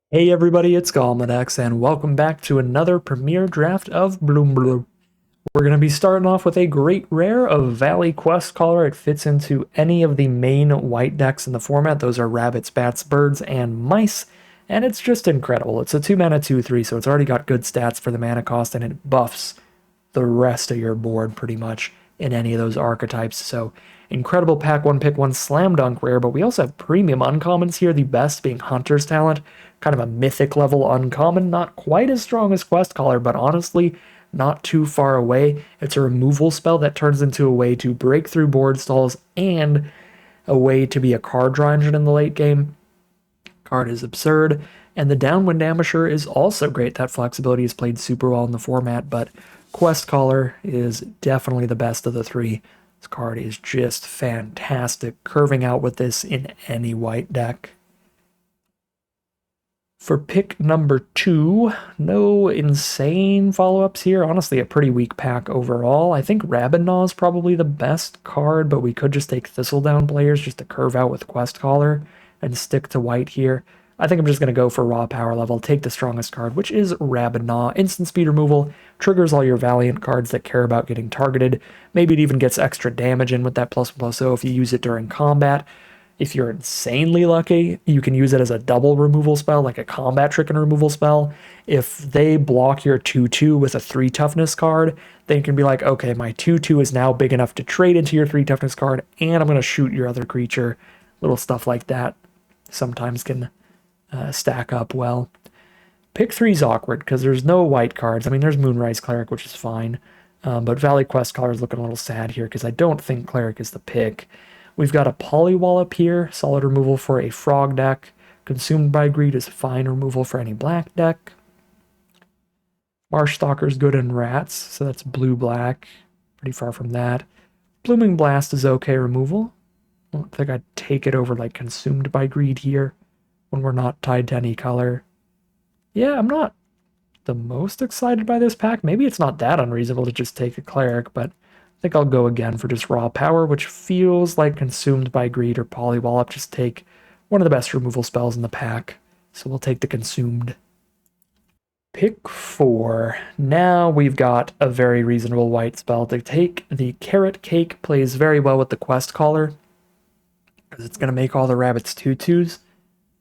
Hey everybody, it's Galmadex, and welcome back to another Premier Draft of Bloomburrow. We're going to be starting off with a great rare of Valley Quest Caller. It fits into any of the main white decks in the format. Those are rabbits, bats, birds, and mice, and it's just incredible. It's a 2-mana 2/3, so it's already got good stats for the mana cost, and it buffs the rest of your board pretty much in any of those archetypes. So incredible pack one, pick one, slam dunk rare, but we also have premium uncommons here, the best being Hunter's Talent, kind of a mythic level uncommon, not quite as strong as Quest Caller, but honestly, not too far away. It's a removal spell that turns into a way to break through board stalls and a way to be a card draw engine in the late game. Card is absurd, and the Downwind Ambusher is also great. That flexibility is played super well in the format, but Quest Caller is definitely the best of the three. This card is just fantastic, curving out with this in any white deck. For pick number 2, no insane follow-ups here. Honestly, a pretty weak pack overall. I think Rabidnaw is probably the best card, but we could just take Thistledown players just to curve out with Quest Caller and stick to white here. I think I'm just going to go for raw power level, take the strongest card, which is Rabidnaw. Instant speed removal, triggers all your Valiant cards that care about getting targeted. Maybe it even gets extra damage in with that +1/+0 if you use it during combat. If you're insanely lucky, you can use it as a double removal spell, like a combat trick and removal spell. If they block your 2/2 with a 3 toughness card, then you can be like, okay, my 2/2 is now big enough to trade into your 3 toughness card, and I'm going to shoot your other creature. Little stuff like that sometimes can stack up well. Pick 3 is awkward because there's no white cards. I mean, there's Moonrise Cleric, which is fine. But Valley Quest Caller is looking a little sad here because I don't think Cleric is the pick. We've got a Polywallop here, solid removal for a frog deck. Consumed by Greed is fine removal for any black deck. Marshstalker's good in rats, so that's blue-black. Pretty far from that. Blooming Blast is okay removal. I don't think I'd take it over like Consumed by Greed here when we're not tied to any color. Yeah, I'm not the most excited by this pack. Maybe it's not that unreasonable to just take a Cleric, but I think I'll go again for just raw power, which feels like Consumed by Greed or Polywallop. Just take one of the best removal spells in the pack. So we'll take the Consumed. Pick 4. Now we've got a very reasonable white spell to take. The Carrot Cake plays very well with the Quest Caller, because it's going to make all the rabbits 2/2s.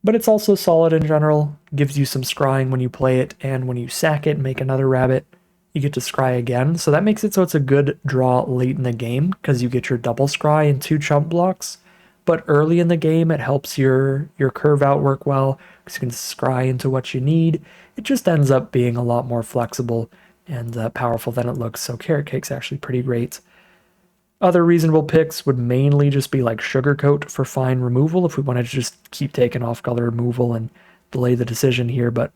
But it's also solid in general. Gives you some scrying when you play it, and when you sack it and make another rabbit, you get to scry again. So that makes it so it's a good draw late in the game because you get your double scry and 2 chump blocks. But early in the game, it helps your curve out work well because you can scry into what you need. It just ends up being a lot more flexible and powerful than it looks. So Carrot Cake's actually pretty great. Other reasonable picks would mainly just be like Sugarcoat for fine removal if we wanted to just keep taking off color removal and delay the decision here, but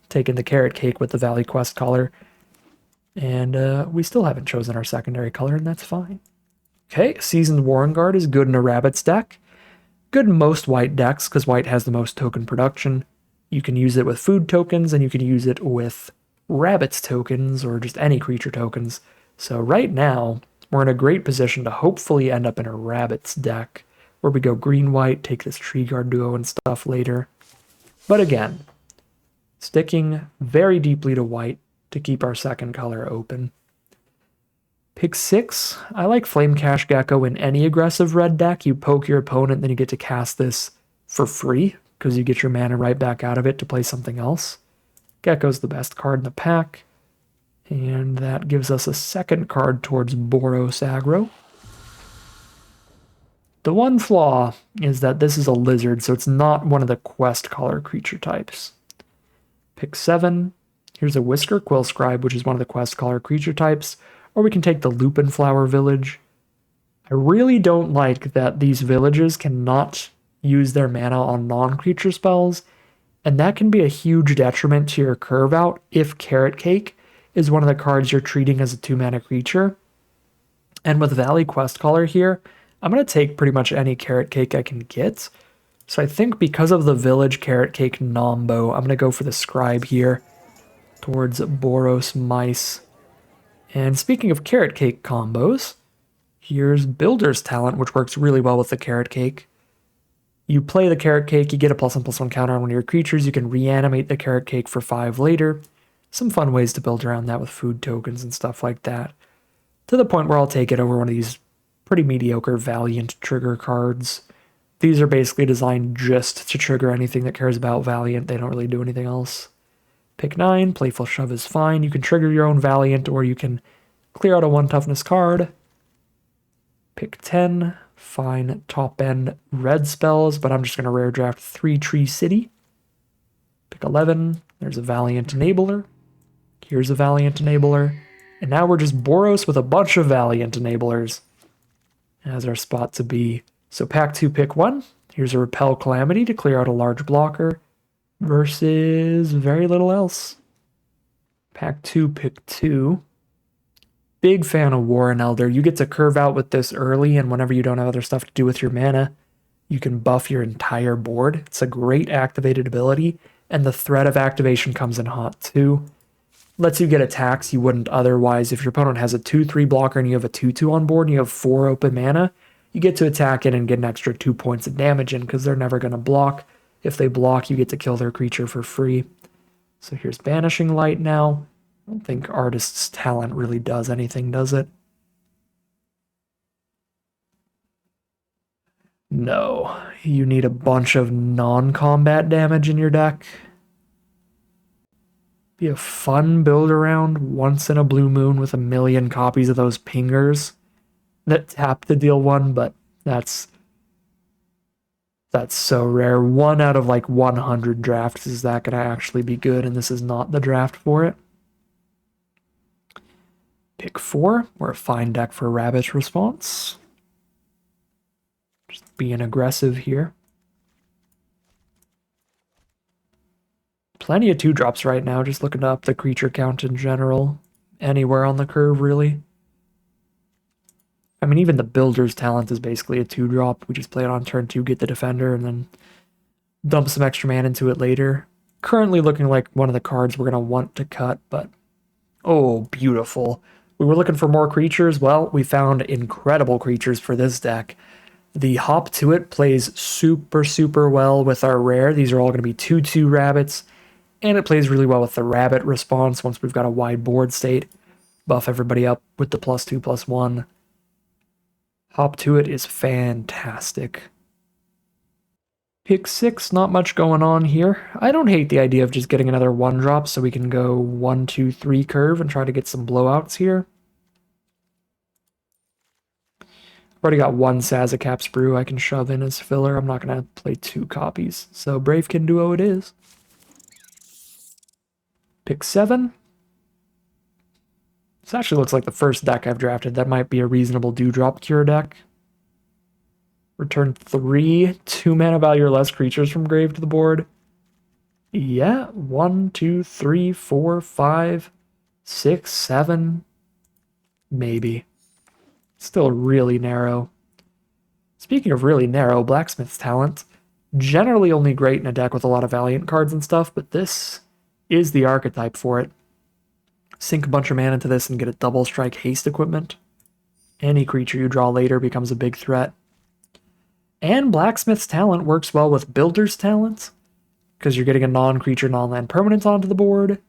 taking the Carrot Cake with the Valley Quest Caller. And we still haven't chosen our secondary color, and that's fine. Okay, Seasoned Warren Guard is good in a Rabbits deck. Good in most white decks, because white has the most token production. You can use it with food tokens, and you can use it with Rabbits tokens, or just any creature tokens. So right now, we're in a great position to hopefully end up in a Rabbits deck, where we go green-white, take this Tree Guard duo and stuff later. But again, sticking very deeply to white, to keep our second color open. Pick 6. I like Flamecash Gecko in any aggressive red deck. You poke your opponent, then you get to cast this for free because you get your mana right back out of it to play something else. Gecko's the best card in the pack, and that gives us a second card towards Boros aggro. The one flaw is that this is a lizard, so it's not one of the Quest Caller creature types. Pick 7. Here's a Whisker Quill Scribe, which is one of the Quest Caller creature types, or we can take the Lupin Flower Village. I really don't like that these villages cannot use their mana on non-creature spells, and that can be a huge detriment to your curve out if Carrot Cake is one of the cards you're treating as a 2-mana creature. And with Valley Quest Caller here, I'm going to take pretty much any Carrot Cake I can get. So I think because of the Village Carrot Cake Nombo, I'm going to go for the Scribe here towards Boros Mice. And speaking of Carrot Cake combos, here's Builder's Talent, which works really well with the Carrot Cake. You play the carrot cake, you get a +1/+1 counter on one of your creatures, you can reanimate the carrot cake for 5 later. Some fun ways to build around that with food tokens and stuff like that. To the point where I'll take it over one of these pretty mediocre Valiant trigger cards. These are basically designed just to trigger anything that cares about Valiant. They don't really do anything else. Pick 9, Playful Shove is fine. You can trigger your own Valiant, or you can clear out a 1 toughness card. Pick 10, fine top end red spells, but I'm just going to rare draft 3 Tree City. Pick 11, there's a Valiant Enabler. Here's a Valiant Enabler. And now we're just Boros with a bunch of Valiant Enablers as our spot to be. So pack 2, pick 1. Here's a Repel Calamity to clear out a large blocker versus very little else. Pack 2, pick 2. Big fan of Warren Elder. You get to curve out with this early, and whenever you don't have other stuff to do with your mana, you can buff your entire board. It's a great activated ability, and the threat of activation comes in hot too. Lets you get attacks you wouldn't otherwise. If your opponent has a 2/3 blocker and you have a 2/2 on board and you have 4 open mana, you get to attack it and get an extra 2 points of damage in because they're never going to block. If they block, you get to kill their creature for free. So here's Banishing Light now. I don't think Artist's Talent really does anything, does it? No. You need a bunch of non-combat damage in your deck. Be a fun build around once in a blue moon with a million copies of those pingers that tap to deal 1, but that's so rare. 1 out of like 100 drafts is that going to actually be good, and this is not the draft for it. Pick 4. We're a fine deck for Rabbit Response. Just being aggressive here. Plenty of 2-drops right now, just looking to up the creature count in general. Anywhere on the curve, really. I mean, even the Builder's Talent is basically a 2-drop. We just play it on turn 2, get the Defender, and then dump some extra mana into it later. Currently looking like one of the cards we're going to want to cut, but oh, beautiful. We were looking for more creatures. Well, we found incredible creatures for this deck. The Hop to It plays super, super well with our rare. These are all going to be 2/2 rabbits. And it plays really well with the Rabbit Response once we've got a wide board state. Buff everybody up with the +2/+1. Hop to It is fantastic. Pick 6, not much going on here. I don't hate the idea of just getting another 1-drop so we can go 1, 2, 3 curve and try to get some blowouts here. I've already got 1 Sazakap's Brew I can shove in as filler. I'm not going to play 2 copies. So Bravekin Duo it is. Pick 7. This actually looks like the first deck I've drafted. That might be a reasonable Dewdrop Cure deck. Return 3 2-mana value or less creatures from grave to the board. Yeah, 1, 2, 3, 4, 5, 6, 7. Maybe. Still really narrow. Speaking of really narrow, Blacksmith's Talent. Generally only great in a deck with a lot of Valiant cards and stuff, but this is the archetype for it. Sink a bunch of mana into this and get a double strike haste equipment. Any creature you draw later becomes a big threat. And Blacksmith's Talent works well with Builder's Talent, because you're getting a non-creature, non-land permanent onto the board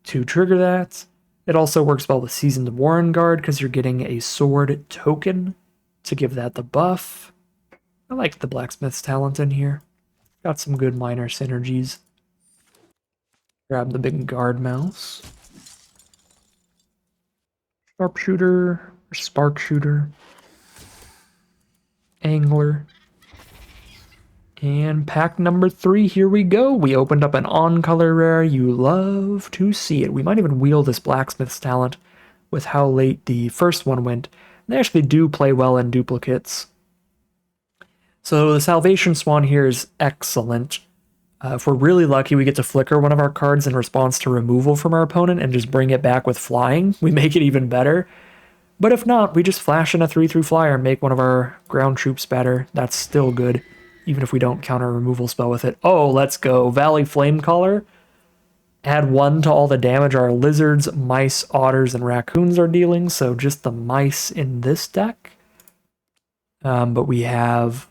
to trigger that. It also works well with Seasoned Warren Guard, because you're getting a sword token to give that the buff. I like the Blacksmith's Talent in here. Got some good minor synergies. Grab the big guard mouse. Sharpshooter, or Spark Shooter. Angler. And pack number 3, here we go. We opened up an on-color rare. You love to see it. We might even wheel this Blacksmith's Talent with how late the first one went. They actually do play well in duplicates. So the Salvation Swan here is excellent. If we're really lucky, we get to flicker one of our cards in response to removal from our opponent and just bring it back with flying. We make it even better. But if not, we just flash in a 3/3 flyer and make one of our ground troops better. That's still good, even if we don't counter a removal spell with it. Oh, let's go. Valley Flamecaller. Add 1 to all the damage our lizards, mice, otters, and raccoons are dealing. So just the mice in this deck. But we have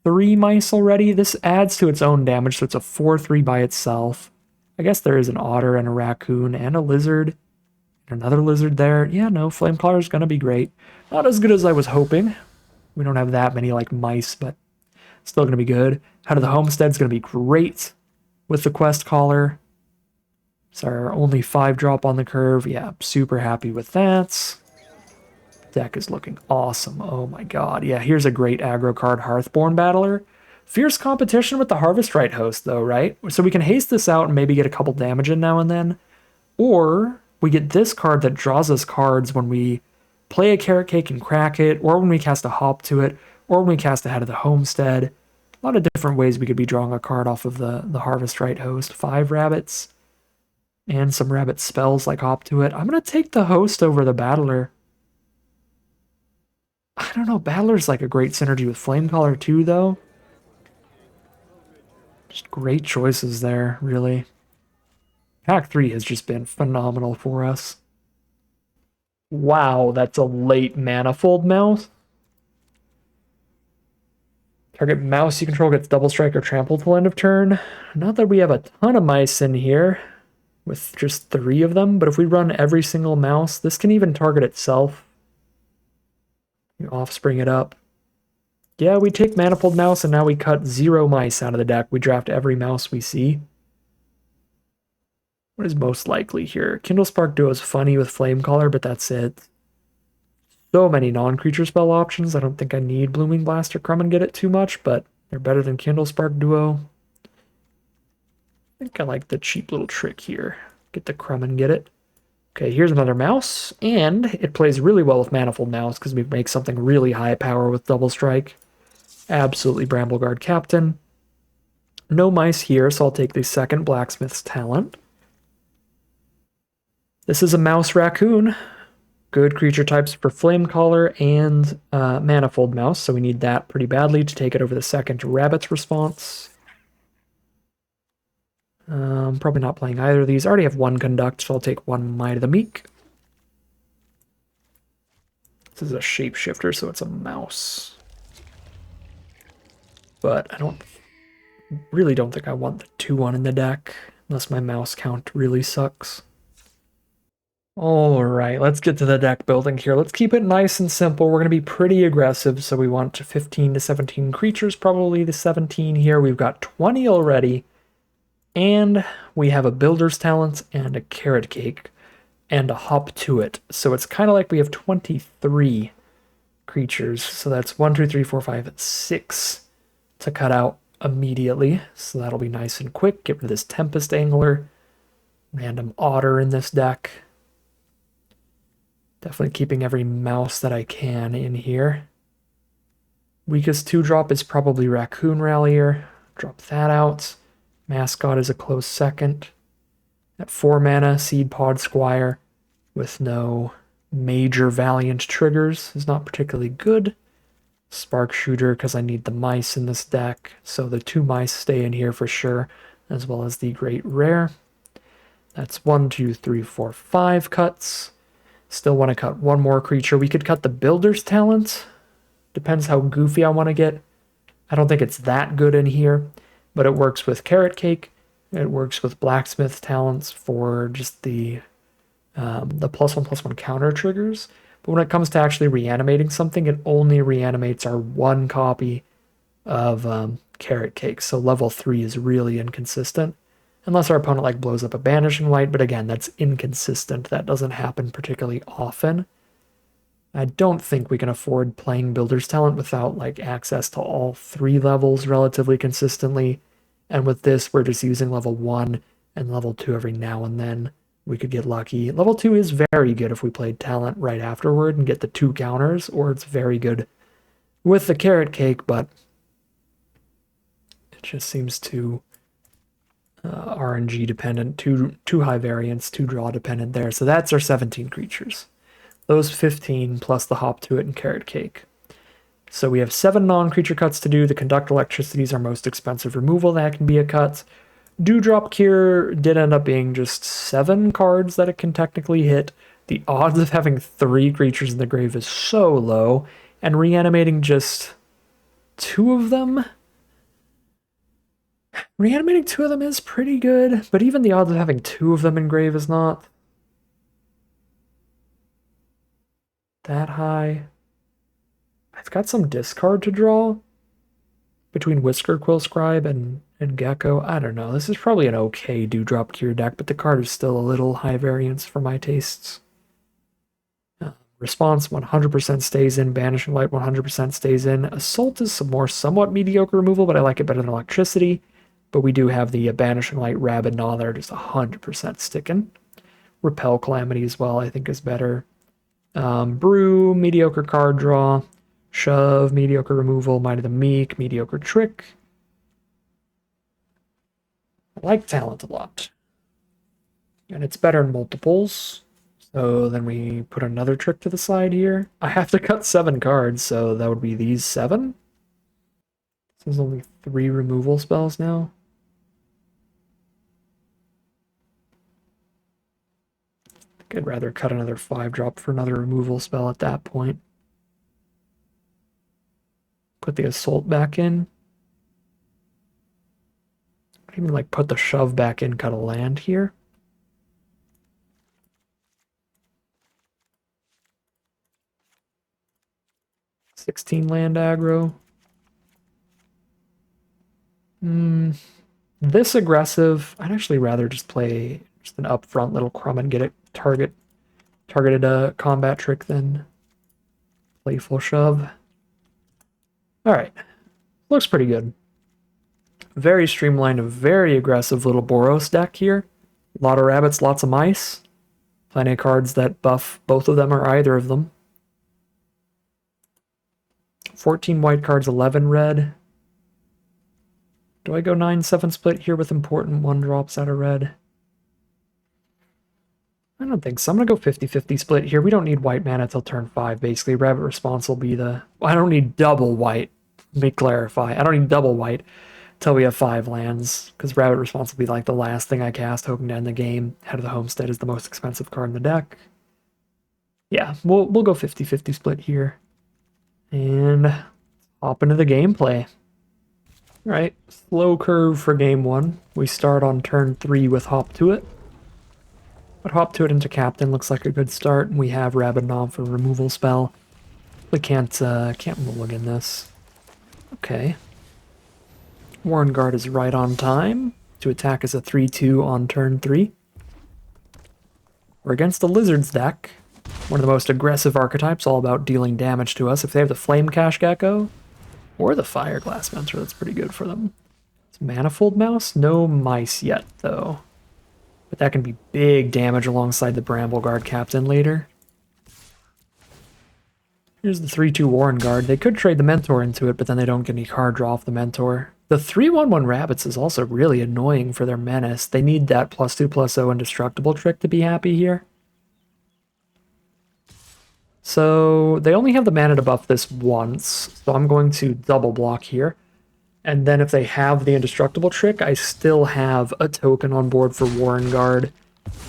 3 mice already. This adds to its own damage, so it's a 4/3 by itself. I guess there is an otter and a raccoon and a lizard. Another lizard there. Yeah, no, Flamecaller is going to be great. Not as good as I was hoping. We don't have that many, like, mice, but still going to be good. Head of the Homestead's going to be great with the Quest Caller. It's our only 5-drop on the curve. Yeah, super happy with that. Deck is looking awesome. Oh my god. Yeah, here's a great aggro card, Hearthborn Battler. Fierce competition with the Harvest Rite Host, though, right? So we can haste this out and maybe get a couple damage in now and then. Or we get this card that draws us cards when we play a Carrot Cake and crack it, or when we cast a Hop to it, or when we cast Ahead of the Homestead. A lot of different ways we could be drawing a card off of the Harvest Rite Host. 5 rabbits, and some rabbit spells like Hop to it. I'm going to take the Host over the Battler. I don't know, Battler's like a great synergy with Flamecaller too, though. Just great choices there, really. Pack 3 has just been phenomenal for us. Wow, that's a late Manifold Mouse. Target mouse you control gets double strike or trample till end of turn. Not that we have a ton of mice in here, with just 3 of them, but if we run every single mouse, this can even target itself. You offspring it up. Yeah, we take Manifold Mouse and now we cut 0 mice out of the deck. We draft every mouse we see. What is most likely here? Kindlespark Duo is funny with Flamecaller, but that's it. So many non-creature spell options. I don't think I need Blooming Blast or Crumb and Get It too much, but they're better than Kindlespark Duo. I think I like the cheap little trick here. Get the Crumb and Get It. Okay, here's another mouse, and it plays really well with Manifold Mouse because we make something really high power with Double Strike. Absolutely Brambleguard Captain. No mice here, so I'll take the second Blacksmith's Talent. This is a Mouse Raccoon. Good creature types for Flamecaller and Manifold Mouse, so we need that pretty badly to take it over the second Rabbit's Response. Probably not playing either of these. I already have 1 Conduct, so I'll take 1 Might of the Meek. This is a shapeshifter, so it's a mouse. But I really don't think I want the 2/1 in the deck, unless my mouse count really sucks. Alright, let's get to the deck building here. Let's keep it nice and simple. We're going to be pretty aggressive, so we want 15 to 17 creatures, probably the 17 here. We've got 20 already. And we have a Builder's Talent and a Carrot Cake and a Hop to it. So it's kind of like we have 23 creatures. So that's 1, 2, 3, 4, 5, 6 to cut out immediately. So that'll be nice and quick. Get rid of this Tempest Angler. Random Otter in this deck. Definitely keeping every mouse that I can in here. Weakest 2-drop is probably Raccoon Rallier. Drop that out. Mascot is a close second. At 4 mana, Seed Pod Squire with no major Valiant triggers is not particularly good. Spark Shooter because I need the mice in this deck, so the 2 mice stay in here for sure, as well as the Great Rare. That's 1, 2, 3, 4, 5 cuts. Still want to cut 1 more creature. We could cut the Builder's Talent. Depends how goofy I want to get. I don't think it's that good in here. But it works with Carrot Cake. It works with Blacksmith Talents for just the +1/+1 counter triggers. But when it comes to actually reanimating something, it only reanimates our 1 copy of Carrot Cake. So level 3 is really inconsistent. Unless our opponent like blows up a Banishing Light, but again, that's inconsistent. That doesn't happen particularly often. I don't think we can afford playing Builder's Talent without like access to all 3 levels relatively consistently. And with this, we're just using level 1 and level 2 every now and then. We could get lucky. Level 2 is very good if we played Talent right afterward and get the 2 counters, or it's very good with the Carrot Cake, but it just seems too RNG dependent, too high variance, too draw dependent there. So that's our 17 creatures. Those 15 plus the Hop to it and Carrot Cake. So we have 7 non-creature cuts to do. The Conduct Electricity is our most expensive removal. That can be a cut. Dewdrop Cure did end up being just 7 cards that it can technically hit. The odds of having 3 creatures in the grave is so low. And reanimating just two of them. Reanimating two of them is pretty good, but even the odds of having two of them in grave is not that high. I've got some discard to draw between Whisker Quill Scribe and Gecko. I don't know. This is probably an okay Dewdrop Cure deck, but the card is still a little high variance for my tastes. Response 100% stays in. Banishing Light 100% stays in. Assault is some more somewhat mediocre removal, but I like it better than Electricity. But we do have the Banishing Light, Rabid Gnaw that are just 100% sticking. Repel Calamity as well, I think, is better. Brew, mediocre card draw. Shove, mediocre removal. Might of the Meek, mediocre trick. I like Talent a lot. And it's better in multiples. So then we put another trick to the side here. I have to cut 7 cards, so that would be these 7. This is only 3 removal spells now. I think I'd rather cut another 5-drop for another removal spell at that point. Put the Assault back in. I'd even like put the Shove back in, cut a land here. $16 land aggro. This aggressive, I'd actually rather just play just an upfront little crumb and get it targeted a combat trick than playful shove. Alright. Looks pretty good. Very streamlined, a very aggressive little Boros deck here. A lot of rabbits, lots of mice. Plenty of cards that buff both of them or either of them. 14 white cards, 11 red. Do I go 9-7 split here with important 1-drops out of red? I don't think so. I'm going to go 50-50 split here. We don't need white mana till turn 5, basically. Rabbit Response will be the... I don't need double white. Let me clarify. I don't need double white till we have 5 lands, because Rabbit Response will be like the last thing I cast, hoping to end the game. Head of the Homestead is the most expensive card in the deck. Yeah, we'll go 50-50 split here. And hop into the gameplay. Alright, slow curve for game 1. We start on turn 3 with Hop to It. But Hop to It into Captain looks like a good start, and we have Rabid Gnaw for removal spell. We can't mulligan this. Okay. Warren Guard is right on time to attack as a 3-2 on turn 3. We're against the Lizards deck, one of the most aggressive archetypes, all about dealing damage to us. If they have the Flame Cash Gecko or the Fireglass Mentor, that's pretty good for them. It's Manifold Mouse, no mice yet though. But that can be big damage alongside the Bramble Guard Captain later. Here's the 3-2 Warren Guard. They could trade the Mentor into it, but then they don't get any card draw off the Mentor. The 3-1-1 Rabbits is also really annoying for their menace. They need that +2/+0 indestructible trick to be happy here. So they only have the mana to buff this once, so I'm going to double block here. And then if they have the indestructible trick, I still have a token on board for Warren Guard.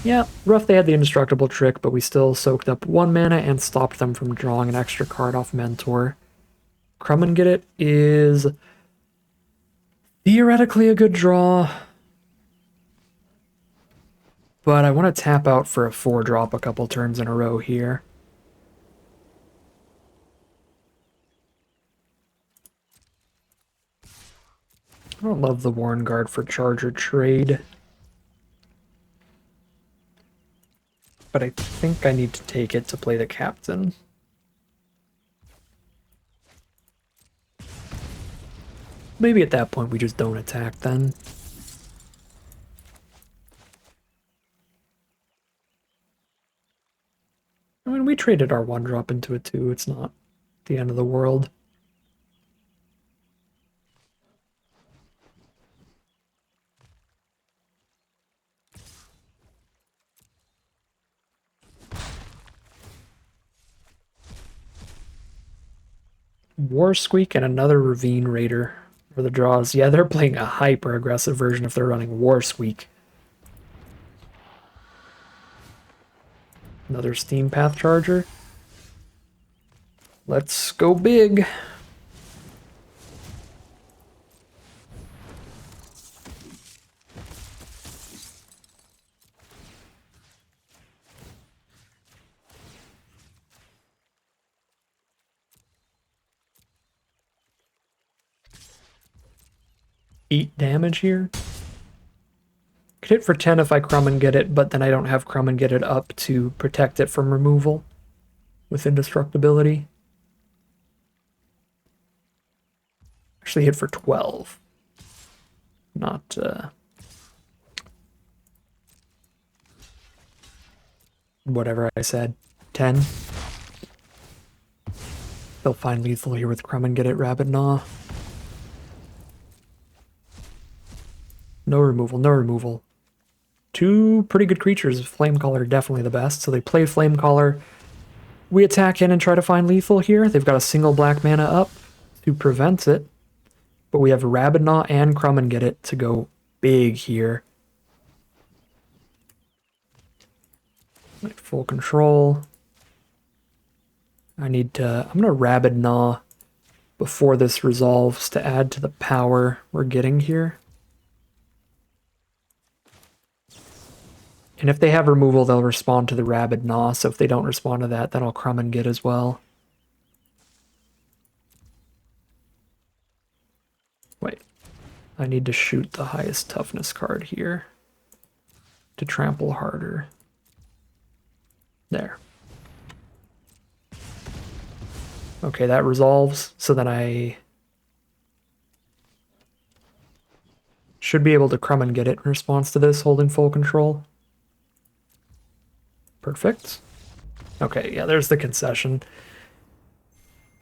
Yeah, rough they had the indestructible trick, but we still soaked up 1 mana and stopped them from drawing an extra card off Mentor. Crumb and Get It is theoretically a good draw, but I want to tap out for a 4-drop a couple turns in a row here. I don't love the Warren Guard for Charger trade, but I think I need to take it to play the Captain. Maybe at that point we just don't attack then. I mean, we traded our 1-drop into a 2, it's not the end of the world. War Squeak and another Ravine Raider for the draws. Yeah, they're playing a hyper-aggressive version if they're running War Squeak. Another Steam Path Charger. Let's go big. 8 damage here. Could hit for 10 if I crumb and get it, but then I don't have crumb and get it up to protect it from removal with indestructibility. Actually hit for 12. Not, whatever I said. 10. They'll find lethal here with crumb and get it, Rabbit Gnaw. No removal, no removal. 2 pretty good creatures. Flamecaller definitely the best. So they play Flamecaller. We attack in and try to find lethal here. They've got a single black mana up to prevent it. But we have Rabbit Gnaw and Crumb and Get It to go big here. Full control. I'm gonna Rabbit Gnaw before this resolves to add to the power we're getting here. And if they have removal, they'll respond to the Rabbit Gnaw, so if they don't respond to that, then I'll Crumb and Get as well. Wait, I need to shoot the highest toughness card here to trample harder. There. Okay, that resolves, so then I should be able to Crumb and Get It in response to this, holding full control. Perfect. Okay, yeah, there's the concession.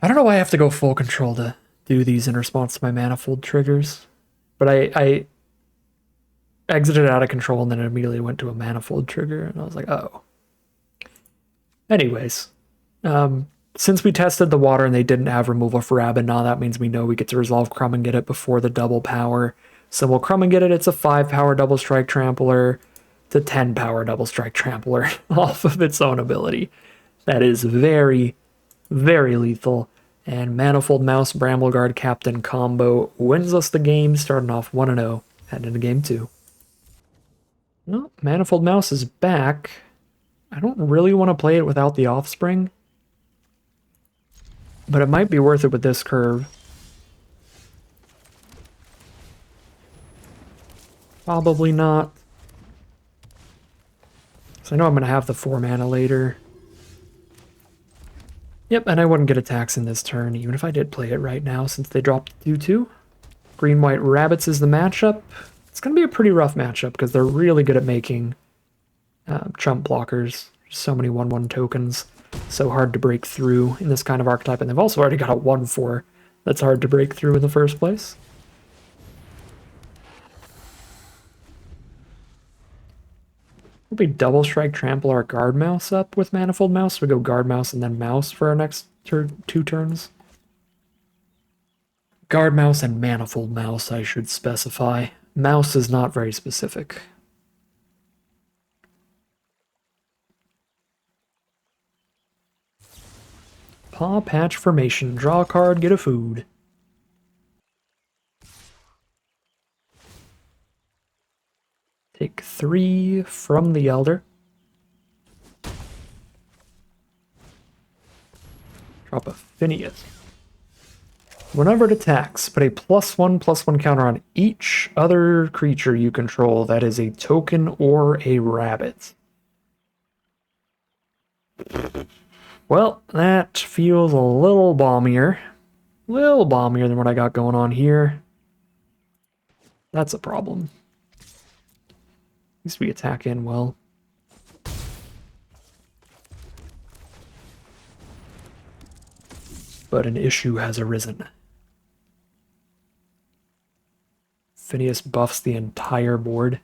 I don't know why I have to go full control to do these in response to my manifold triggers, but I exited out of control and then immediately went to a manifold trigger, and I was like, oh. Anyways, since we tested the water and they didn't have removal for Rabbit Gnaw, that means we know we get to resolve Crumb and Get It before the double power. So we'll Crumb and Get It, it's a 5 power double strike trampler. To 10 power double strike trampler off of its own ability. That is very, very lethal. And Manifold Mouse Brambleguard Captain combo wins us the game, starting off 1-0, heading into game 2. Well, Manifold Mouse is back. I don't really want to play it without the Offspring, but it might be worth it with this curve. Probably not. I know I'm going to have the 4 mana later. Yep, and I wouldn't get attacks in this turn, even if I did play it right now, since they dropped 2-2. Green-White Rabbits is the matchup. It's going to be a pretty rough matchup, because they're really good at making chump blockers. So many 1-1 tokens. So hard to break through in this kind of archetype, and they've also already got a 1-4 that's hard to break through in the first place. We double strike trample our guard mouse up with Manifold Mouse. We go guard mouse and then mouse for our next 2 turns. Guard mouse and Manifold Mouse, I should specify. Mouse is not very specific. Paw Patch Formation. Draw a card, get a food. Take 3 from the Elder. Drop a Phineas. Whenever it attacks, put a +1/+1 counter on each other creature you control that is a token or a rabbit. Well, that feels a little balmier. Little balmier than what I got going on here. That's a problem. At least we attack in well. But an issue has arisen. Phineas buffs the entire board.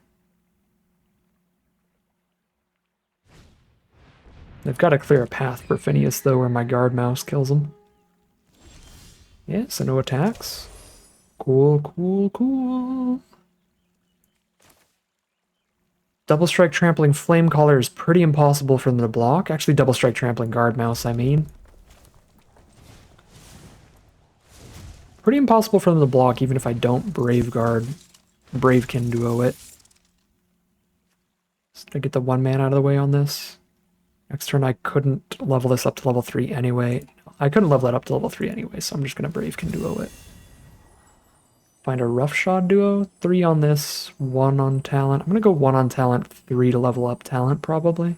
They've got to clear a path for Phineas, though, where my guard mouse kills him. Yeah, so no attacks. Cool, cool, cool. Double Strike Trampling Flamecaller is pretty impossible for them to block. Actually, Double Strike Trampling Guard Mouse, I mean. Pretty impossible for them to block, even if I don't Brave Bravekin duo it. Just to get the 1 mana out of the way on this. Next turn I couldn't level this up to level 3 anyway. I couldn't level it up to level 3 anyway, so I'm just going to Bravekin duo it. Find a roughshod duo. 3 on this, 1 on talent. I'm gonna go 1 on talent, 3 to level up talent probably.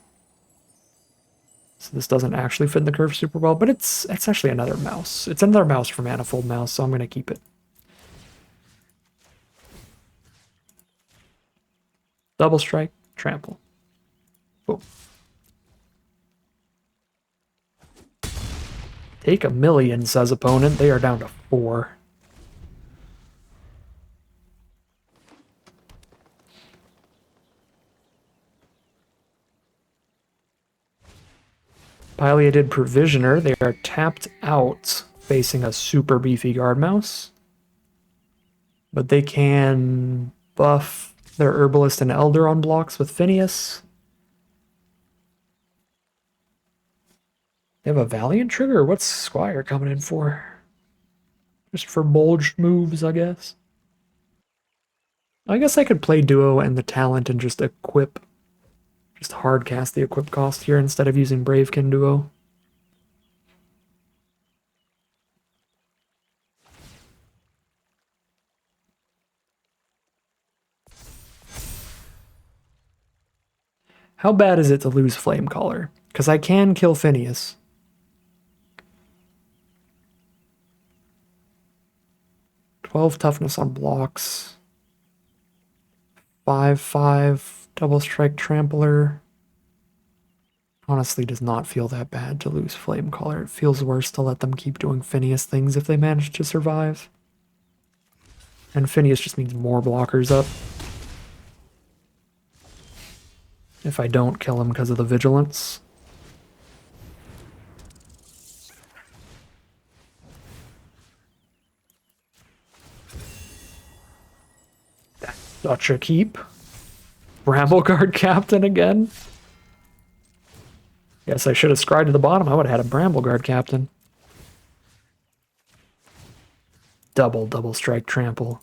So this doesn't actually fit in the curve super well, but it's actually another mouse. It's another mouse for Manifold Mouse, so I'm gonna keep it. Double strike, trample. Boom. Take a million, says opponent. They are down to 4. Pileated Provisioner. They are tapped out, facing a super beefy guard mouse. But they can buff their Herbalist and Elder on blocks with Phineas. They have a Valiant trigger? What's Squire coming in for? Just for bulged moves, I guess. I guess I could play Duo and the talent and just equip. Just hard cast the equip cost here instead of using Bravekin Duo. How bad is it to lose Flamecaller? Because I can kill Phineas. Toughness on blocks. 5/5 double strike trampler. Honestly, does not feel that bad to lose Flamecaller. It feels worse to let them keep doing Phineas things if they manage to survive. And Phineas just means more blockers up. If I don't kill him because of the vigilance. That's such a keep. Brambleguard Captain again. Guess I should have scried to the bottom. I would have had a Brambleguard Captain. Double strike trample.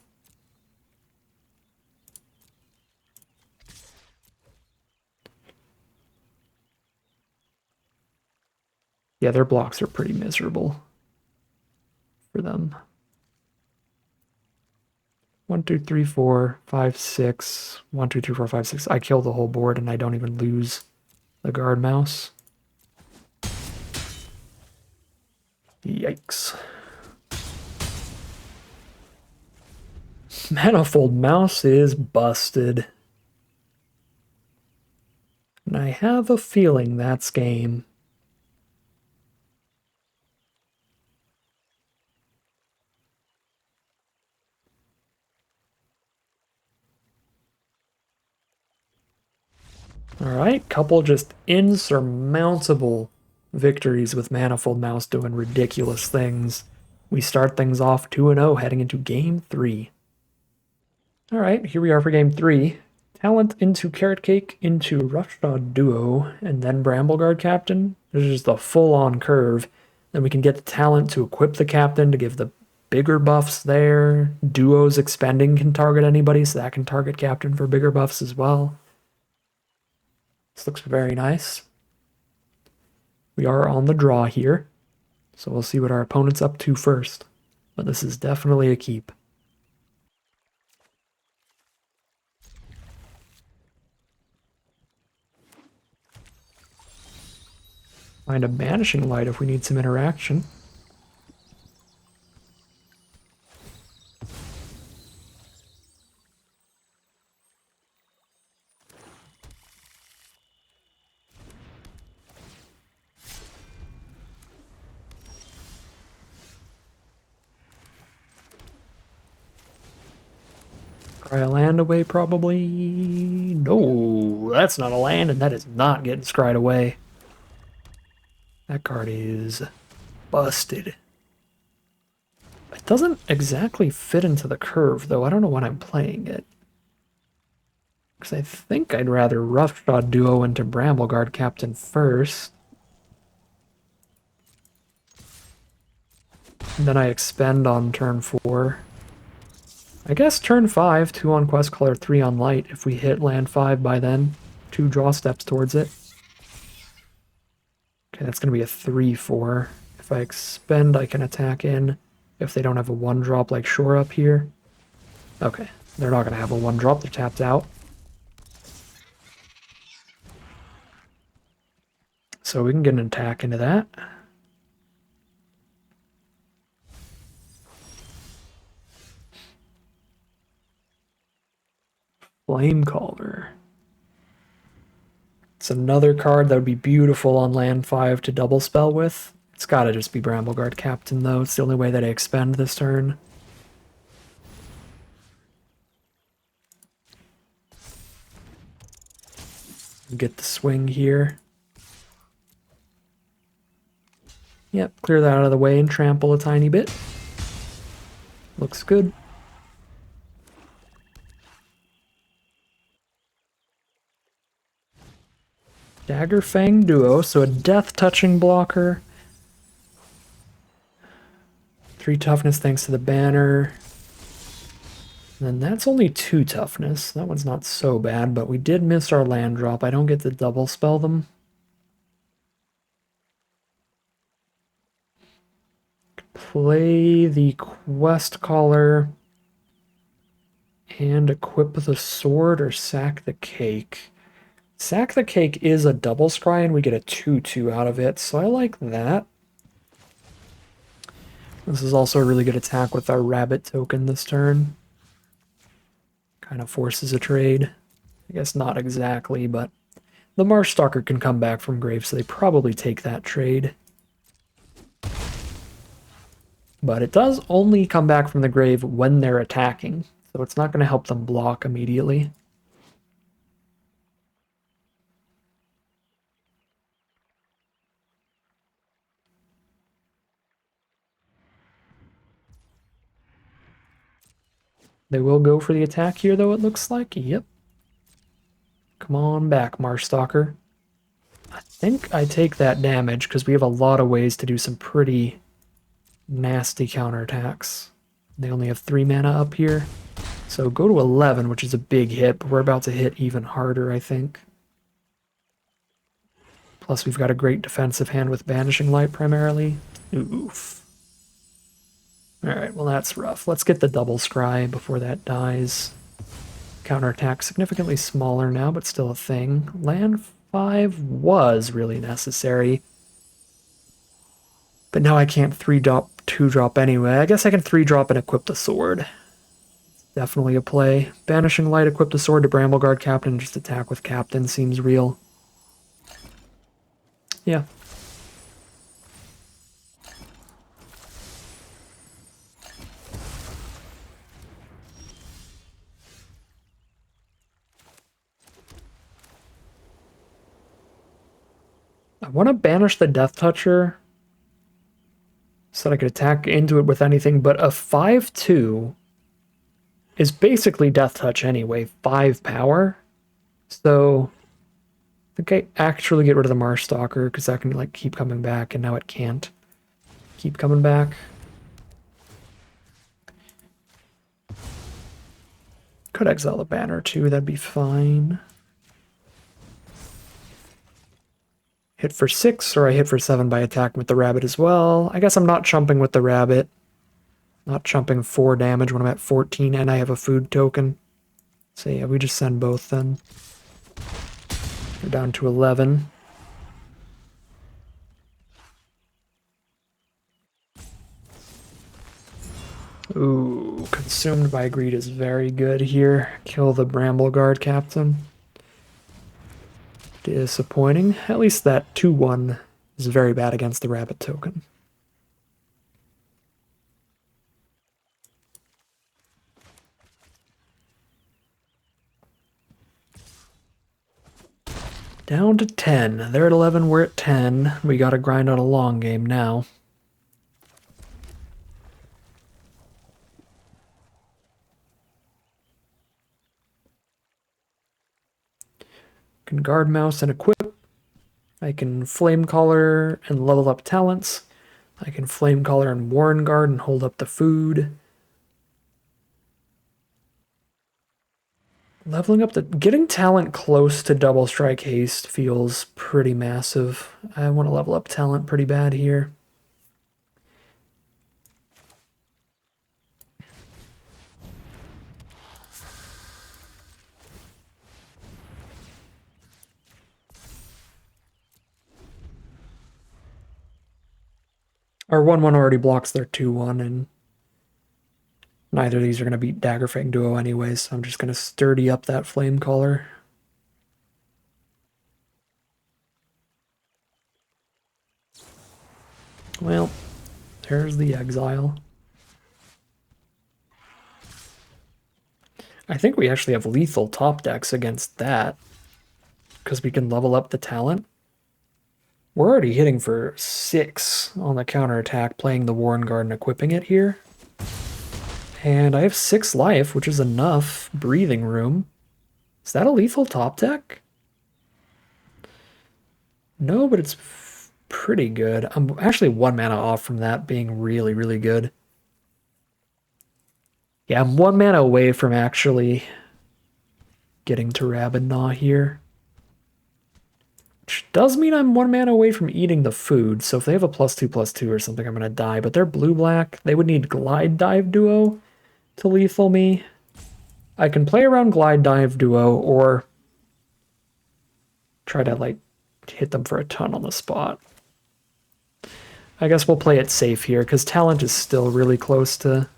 Yeah, their blocks are pretty miserable for them. 1, 2, 3, 4, 5, 6. 1, 2, 3, 4, 5, 6. I kill the whole board and I don't even lose the guard mouse. Yikes. Manifold Mouse is busted. And I have a feeling that's game. Alright, couple just insurmountable victories with Manifold Mouse doing ridiculous things. We start things off 2-0 heading into game 3. Alright, here we are for game 3. Talent into Carrot Cake, into Roughshod Duo, and then Brambleguard Captain. This is just a full-on curve. Then we can get the talent to equip the Captain to give the bigger buffs there. Duos expending can target anybody, so that can target Captain for bigger buffs as well. This looks very nice. We are on the draw here, so we'll see what our opponent's up to first. But this is definitely a keep. Find a Banishing Light if we need some interaction. Cry a land away, probably. No, that's not a land, and that is not getting scryed away. That card is busted. It doesn't exactly fit into the curve, though. I don't know when I'm playing it. Because I think I'd rather Roughshod Duo into Brambleguard Captain first. And then I expend on turn 4. I guess turn 5, 2 on Quest Color, 3 on Light. If we hit land 5 by then, 2 draw steps towards it. Okay, that's going to be a 3/4. If I expend, I can attack in. If they don't have a 1-drop like Shore Up here. Okay, they're not going to have a 1-drop. They're tapped out. So we can get an attack into that. Flamecaller. It's another card that would be beautiful on land 5 to double spell with. It's gotta just be Brambleguard Captain, though. It's the only way that I expend this turn. Get the swing here. Yep, clear that out of the way and trample a tiny bit. Looks good. Dagger Fang Duo, so a death touching blocker. 3 toughness thanks to the banner. And then that's only 2 toughness. That one's not so bad, but we did miss our land drop. I don't get to double spell them. Play the Quest Caller and equip the sword or sack the cake. Sack the Cake is a double scry and we get a 2/2 out of it, so I like that. This is also a really good attack with our rabbit token this turn. Kind of forces a trade. I guess not exactly, but the Marshstalker can come back from grave, so they probably take that trade. But it does only come back from the grave when they're attacking, so it's not going to help them block immediately. They will go for the attack here, though, it looks like. Yep. Come on back, Marshstalker. I think I take that damage because we have a lot of ways to do some pretty nasty counterattacks. They only have 3 mana up here. So go to 11, which is a big hit, but we're about to hit even harder, I think. Plus, we've got a great defensive hand with Banishing Light primarily. Oof. Alright, well that's rough. Let's get the double scry before that dies. Counterattack significantly smaller now, but still a thing. Land 5 was really necessary. But now I can't 3-drop, 2-drop anyway. I guess I can 3-drop and equip the sword. Definitely a play. Banishing Light, equip the sword to Brambleguard Captain, just attack with Captain seems real. Yeah. I want to banish the Death Toucher so that I could attack into it with anything, but a 5/2 is basically Death Touch anyway, 5 power. So I think I actually get rid of the Marshstalker because that can like keep coming back, and now it can't keep coming back. Could exile the banner too, that'd be fine. Hit for 6, or I hit for 7 by attacking with the rabbit as well. I guess I'm not chumping with the rabbit. Not chumping 4 damage when I'm at 14 and I have a food token. So yeah, we just send both then. We're down to 11. Ooh, Consumed by Greed is very good here. Kill the Brambleguard Captain. Disappointing. At least that 2/1 is very bad against the rabbit token. Down to 10. They're at 11, we're at 10. We gotta grind out a long game now. Can guard mouse and equip. I can flame collar and level up talents. I can flame collar and warren guard and hold up the food. Leveling up the getting talent close to double strike haste feels pretty massive. I want to level up talent pretty bad here. Our 1/1 already blocks their 2/1, and neither of these are going to beat Daggerfang Duo anyways, so I'm just going to sturdy up that Flame Caller. Well, there's the Exile. I think we actually have lethal top decks against that, because we can level up the talent. We're already hitting for 6 on the counterattack, playing the Warren Guard and equipping it here. And I have 6 life, which is enough breathing room. Is that a lethal top deck? No, but it's pretty good. I'm actually 1 mana off from that being really, really good. Yeah, I'm 1 mana away from actually getting to Rabid Gnaw here. Which does mean I'm 1 mana away from eating the food, so if they have a +2/+2 or something, I'm going to die. But they're blue-black. They would need Glide Dive Duo to lethal me. I can play around Glide Dive Duo or try to, like, hit them for a ton on the spot. I guess we'll play it safe here, because talent is still really close to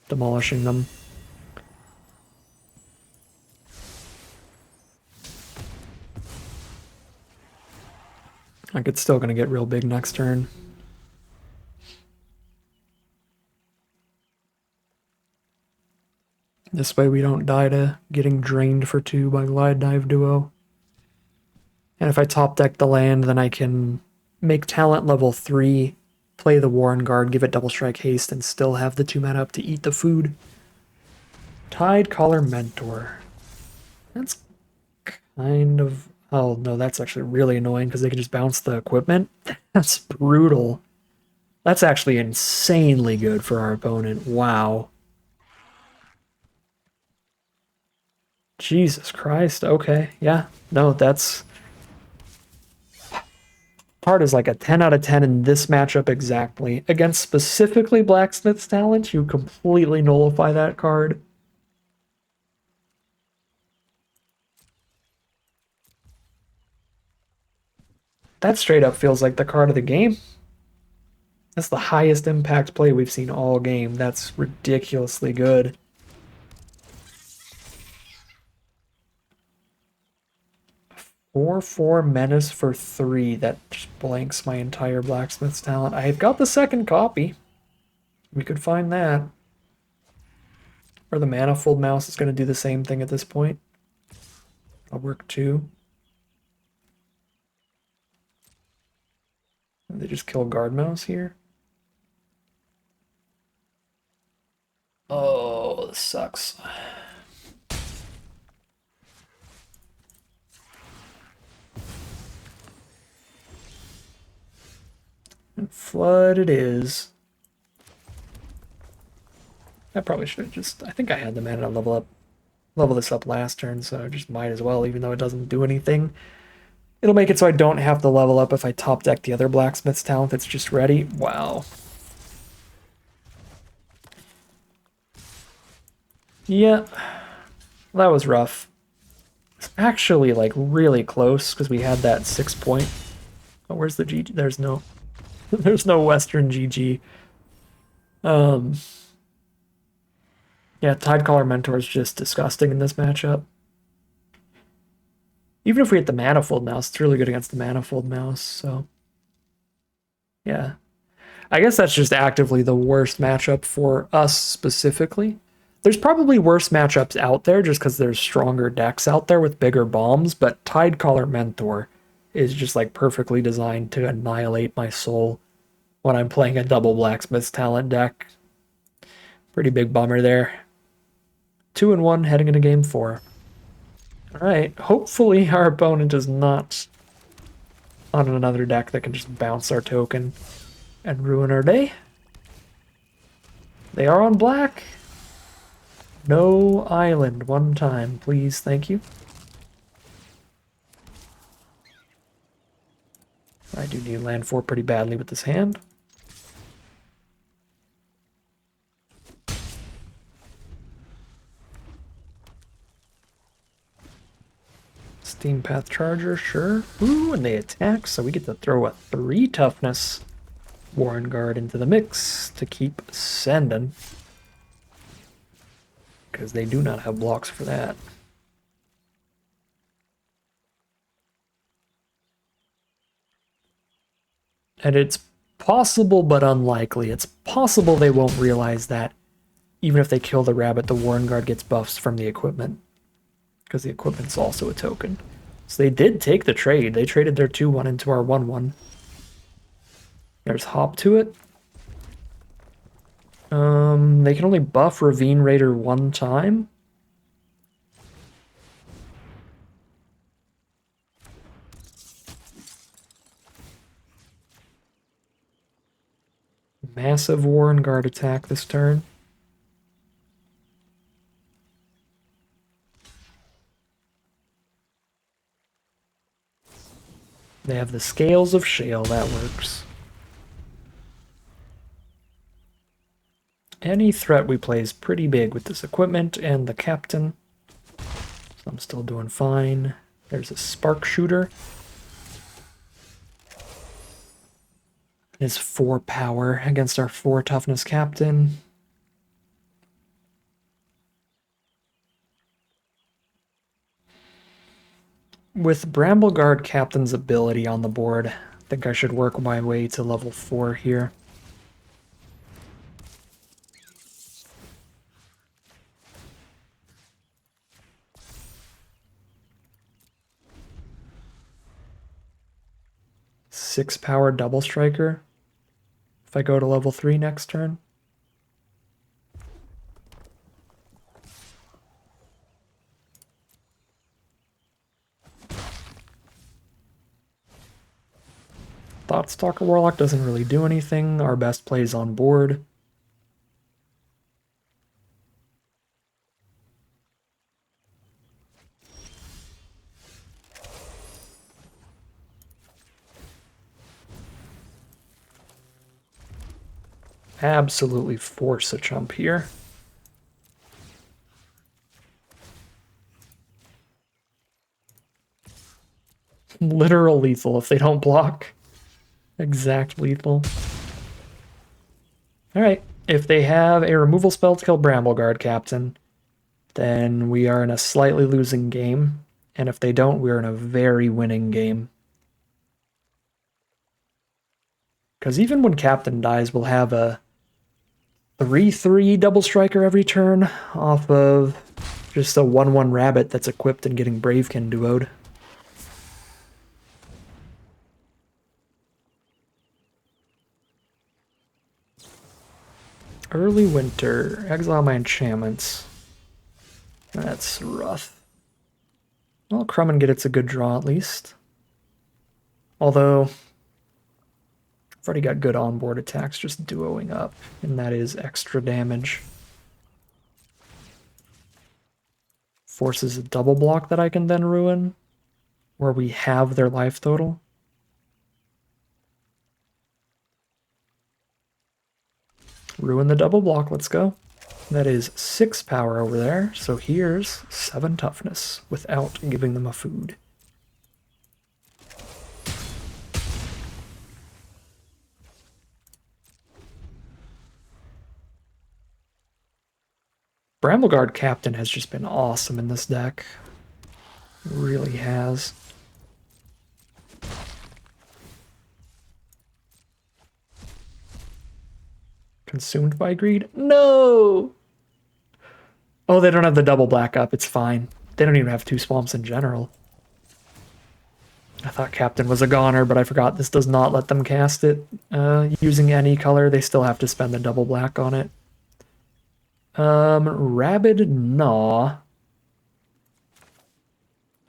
demolishing them. Like, it's still going to get real big next turn. This way we don't die to getting drained for 2 by Glide Dive Duo. And if I top deck the land, then I can make talent level 3, play the Warren Guard, give it double strike haste, and still have the 2 mana up to eat the food. Tidecaller Mentor. That's kind of... Oh, no, that's actually really annoying because they can just bounce the equipment. That's brutal. That's actually insanely good for our opponent. Wow. Jesus Christ. Okay, yeah. No, that's... Card is like a 10 out of 10 in this matchup exactly. Against specifically Blacksmith's Talent, you completely nullify that card. That straight up feels like the card of the game. That's the highest impact play we've seen all game. That's ridiculously good. Four Menace for 3. That just blanks my entire Blacksmith's Talent. I've got the second copy. We could find that. Or the Manifold Mouse is going to do the same thing at this point. I'll work 2. And they just kill Guard Mouse here. Oh, this sucks. And Flood it is. I probably should have just... I think I had the mana to level this up last turn, so I just might as well, even though it doesn't do anything. It'll make it so I don't have to level up if I top deck the other Blacksmith's Talent that's just ready. Wow. Yeah, that was rough. It's actually, like, really close, because we had that 6 point... Oh, where's the GG? There's no... There's no Western GG. Yeah, Tidecaller Mentor is just disgusting in this matchup. Even if we hit the Manifold Mouse, it's really good against the Manifold Mouse, so... Yeah. I guess that's just actively the worst matchup for us specifically. There's probably worse matchups out there just because there's stronger decks out there with bigger bombs, but Tidecaller Mentor is just like perfectly designed to annihilate my soul when I'm playing a double Blacksmith's Talent deck. Pretty big bummer there. 2-1 heading into game 4. Alright, hopefully our opponent is not on another deck that can just bounce our token and ruin our day. They are on black. No island 1 time, please, thank you. I do need land 4 pretty badly with this hand. Steam Path Charger, sure. Ooh, and they attack, so we get to throw a 3 toughness. Warren Guard into the mix to keep sending. Because they do not have blocks for that. And it's possible but unlikely. It's possible they won't realize that even if they kill the rabbit, the Warren Guard gets buffs from the equipment. Because the equipment's also a token. So they did take the trade. They traded their 2-1 into our 1-1. There's hop to it. They can only buff Ravine Raider one time. Massive Warren Guard attack this turn. They have the Scales of Shale, that works. Any threat we play is pretty big with this equipment and the captain. So I'm still doing fine. There's a Spark Shooter. His 4 power against our 4 toughness captain. With Brambleguard Captain's ability on the board, I think I should work my way to level 4 here. Six power double striker. If I go to level 3 next turn. Thoughtstalker Warlock doesn't really do anything. Our best play is on board. Absolutely force a chump here. Literal lethal if they don't block. Exact lethal. Alright, if they have a removal spell to kill Brambleguard Captain, then we are in a slightly losing game. And if they don't, we're in a very winning game. Because even when Captain dies, we'll have a 3/3 double striker every turn off of just a 1/1 rabbit that's equipped and getting Bravekin duoed. Early winter. Exile my enchantments. That's rough. Well, Crumb and Get It's a good draw at least. Although, I've already got good onboard attacks just duoing up, and that is extra damage. Forces a double block that I can then ruin, where we have their life total. Ruin the double block, let's go. That is 6 power over there, so here's 7 toughness without giving them a food. Brambleguard Captain has just been awesome in this deck. It really has. Consumed by greed? No! Oh, they don't have the double black up. It's fine. They don't even have 2 swamps in general. I thought Captain was a goner, but I forgot this does not let them cast it. Using any color, they still have to spend the double black on it. Rabid Gnaw.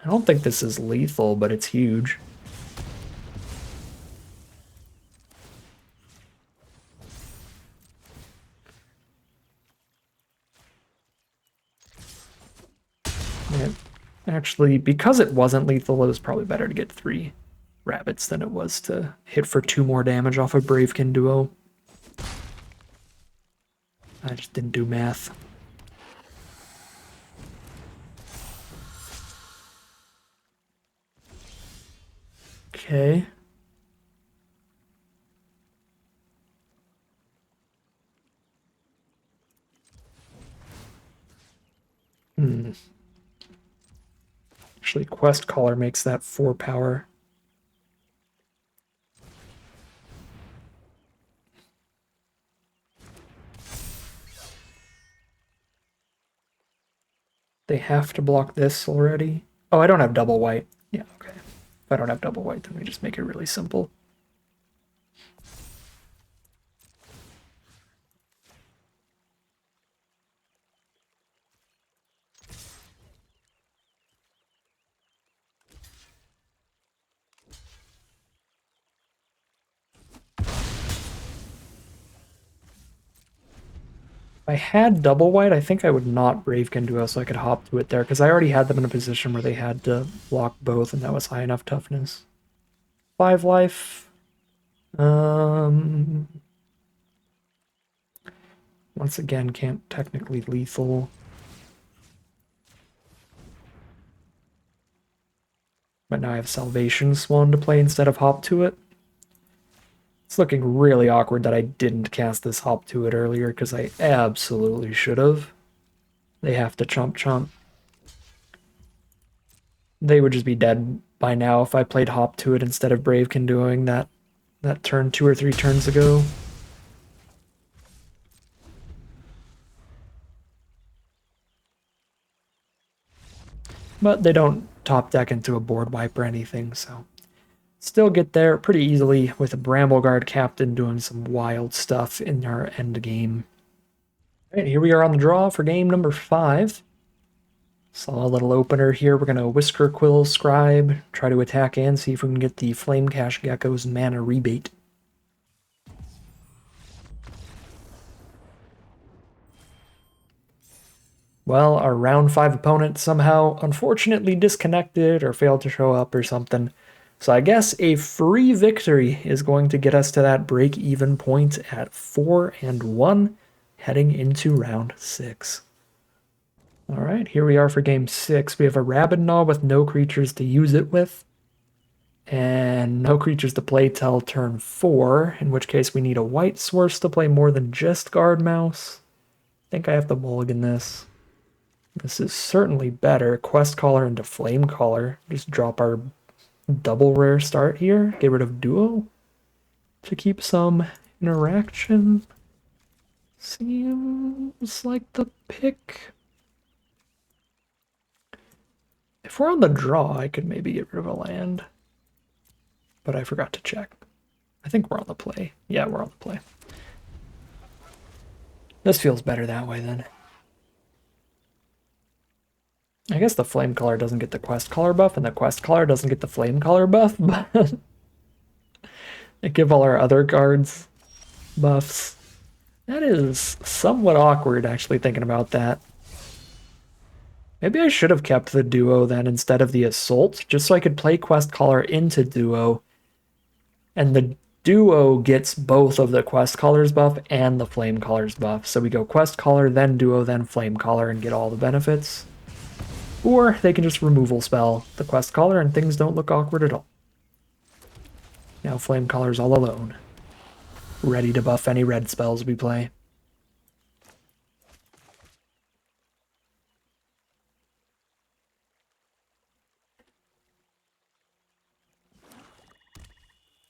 I don't think this is lethal, but it's huge. Actually, because it wasn't lethal, it was probably better to get 3 rabbits than it was to hit for 2 more damage off a Bravekin duo. I just didn't do math. Okay. Quest Caller makes that 4 power. They have to block this already. Oh, I don't have double white. Yeah, okay. If I don't have double white, then we just make it really simple. If I had double white, I think I would not Bravekin Duo so I could hop to it there, because I already had them in a position where they had to block both, and that was high enough toughness. 5 life. Once again, can't technically lethal. But now I have Salvation Swan to play instead of hop to it. It's looking really awkward that I didn't cast this hop to it earlier, because I absolutely should have. They have to chomp chomp. They would just be dead by now if I played hop to it instead of Bravekin doing that turn 2 or 3 turns ago. But they don't top deck into a board wipe or anything, so still get there pretty easily with a Brambleguard Captain doing some wild stuff in our end game. All right, here we are on the draw for game number 5. Saw a little opener here. We're going to Whisker Quill Scribe, try to attack and see if we can get the Flame Cash Gecko's mana rebate. Well, our round 5 opponent somehow unfortunately disconnected or failed to show up or something. So I guess a free victory is going to get us to that break-even point at 4-1 heading into round 6. All right, here we are for game 6. We have a Rabidnaw with no creatures to use it with, and no creatures to play till turn 4, in which case we need a white source to play more than just Guard Mouse. I think I have to mulligan this. This is certainly better. Quest Caller into Flame Caller. Just drop our double rare start here. Get rid of Duo to keep some interaction. Seems like the pick. If we're on the draw, I could maybe get rid of a land. But I forgot to check. I think we're on the play. Yeah, we're on the play. This feels better that way then. I guess the Flame Caller doesn't get the Quest Caller buff, and the Quest Caller doesn't get the Flame Caller buff, but they give all our other cards buffs. That is somewhat awkward, actually, thinking about that. Maybe I should have kept the Duo then instead of the Assault, just so I could play Quest Caller into Duo, and the Duo gets both of the Quest Caller's buff and the Flame Caller's buff. So we go Quest Caller, then Duo, then Flame Caller, and get all the benefits. Or they can just removal spell the Quest Caller and things don't look awkward at all. Now Flame Caller's all alone, ready to buff any red spells we play.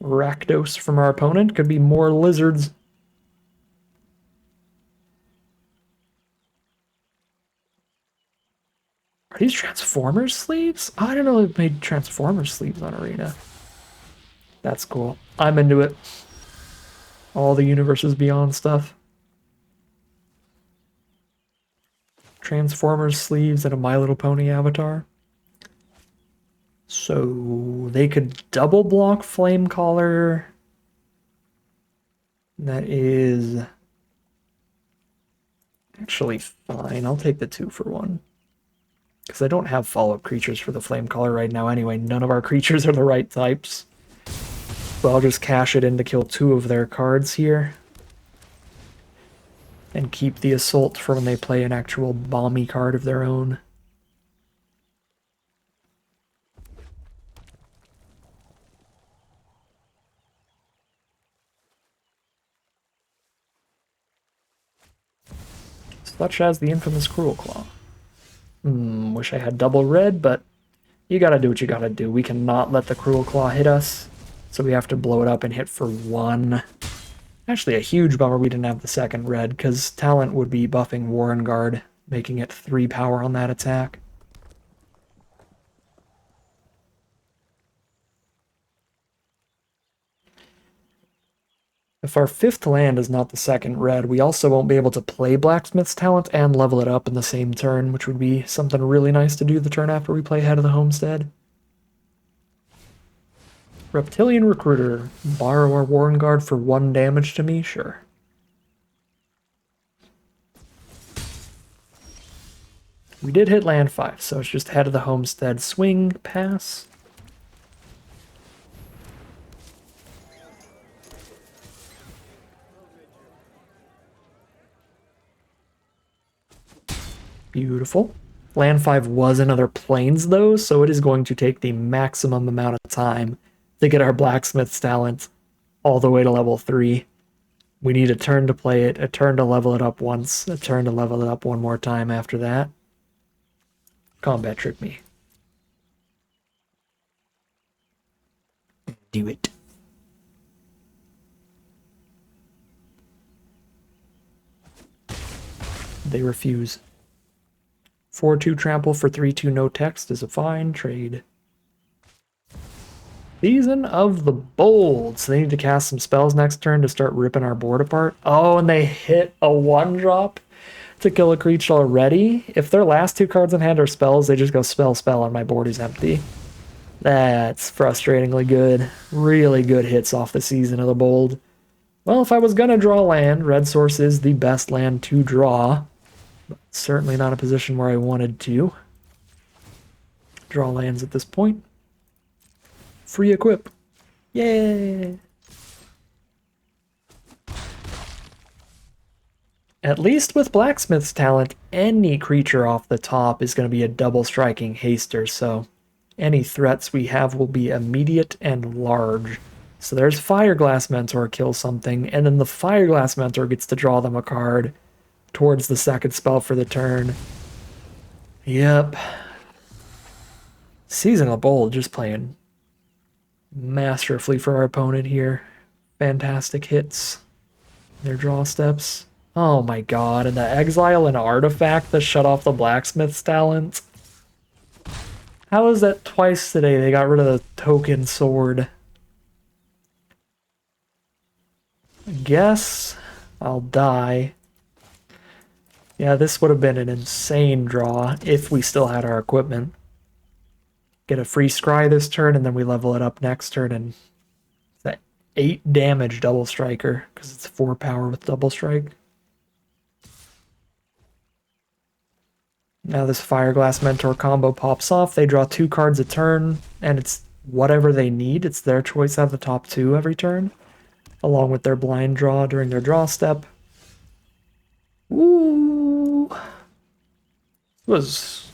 Rakdos from our opponent. Could be more lizards. Are these Transformers sleeves? Oh, I didn't know they made Transformers sleeves on Arena. That's cool. I'm into it. All the Universes Beyond stuff. Transformers sleeves and a My Little Pony avatar. So they could double block Flame Caller. That is actually fine. I'll take the 2 for 1. Because I don't have follow-up creatures for the Flame Caller right now anyway. None of our creatures are the right types. So I'll just cash it in to kill 2 of their cards here. And keep the Assault for when they play an actual bomby card of their own. Such as the infamous Cruel Claw. Wish I had double red, but you gotta do what you gotta do. We cannot let the Cruel Claw hit us, so we have to blow it up and hit for 1. Actually, a huge bummer we didn't have the second red, because Talent would be buffing Warren Guard, making it 3 power on that attack. If our 5th land is not the second red, we also won't be able to play Blacksmith's Talent and level it up in the same turn, which would be something really nice to do the turn after we play Head of the Homestead. Reptilian Recruiter. Borrow our Warren Guard for 1 damage to me? Sure. We did hit land 5, so it's just Head of the Homestead. Swing, pass. Beautiful. Land 5 was another Plains, though, so it is going to take the maximum amount of time to get our Blacksmith's Talent all the way to level 3. We need a turn to play it, a turn to level it up once, a turn to level it up one more time after that. Combat trick me. Do it. They refuse. 4-2 trample for 3-2 no text is a fine trade. Season of the Bold. So they need to cast some spells next turn to start ripping our board apart. Oh, and they hit a 1-drop to kill a creature already. If their last 2 cards in hand are spells, they just go spell, and my board is empty. That's frustratingly good. Really good hits off the Season of the Bold. Well, if I was going to draw land, Red Source is the best land to draw. But certainly not a position where I wanted to draw lands at this point. Free equip. Yay! At least with Blacksmith's Talent, any creature off the top is going to be a double striking haster, so any threats we have will be immediate and large. So there's Fireglass Mentor kills something, and then the Fireglass Mentor gets to draw them a card towards the second spell for the turn. Yep. Seasonal Bold just playing masterfully for our opponent here. Fantastic hits. Their draw steps. Oh my god, and the Exile and Artifact that shut off the Blacksmith's Talent. How is that twice today? They got rid of the token sword. I guess I'll die. Yeah, this would have been an insane draw if we still had our equipment. Get a free scry this turn, and then we level it up next turn, and it's that 8 damage double striker, because it's 4 power with double strike. Now this Fireglass Mentor combo pops off. They draw 2 cards a turn, and it's whatever they need. It's their choice out of the top 2 every turn, along with their blind draw during their draw step. Ooh. This was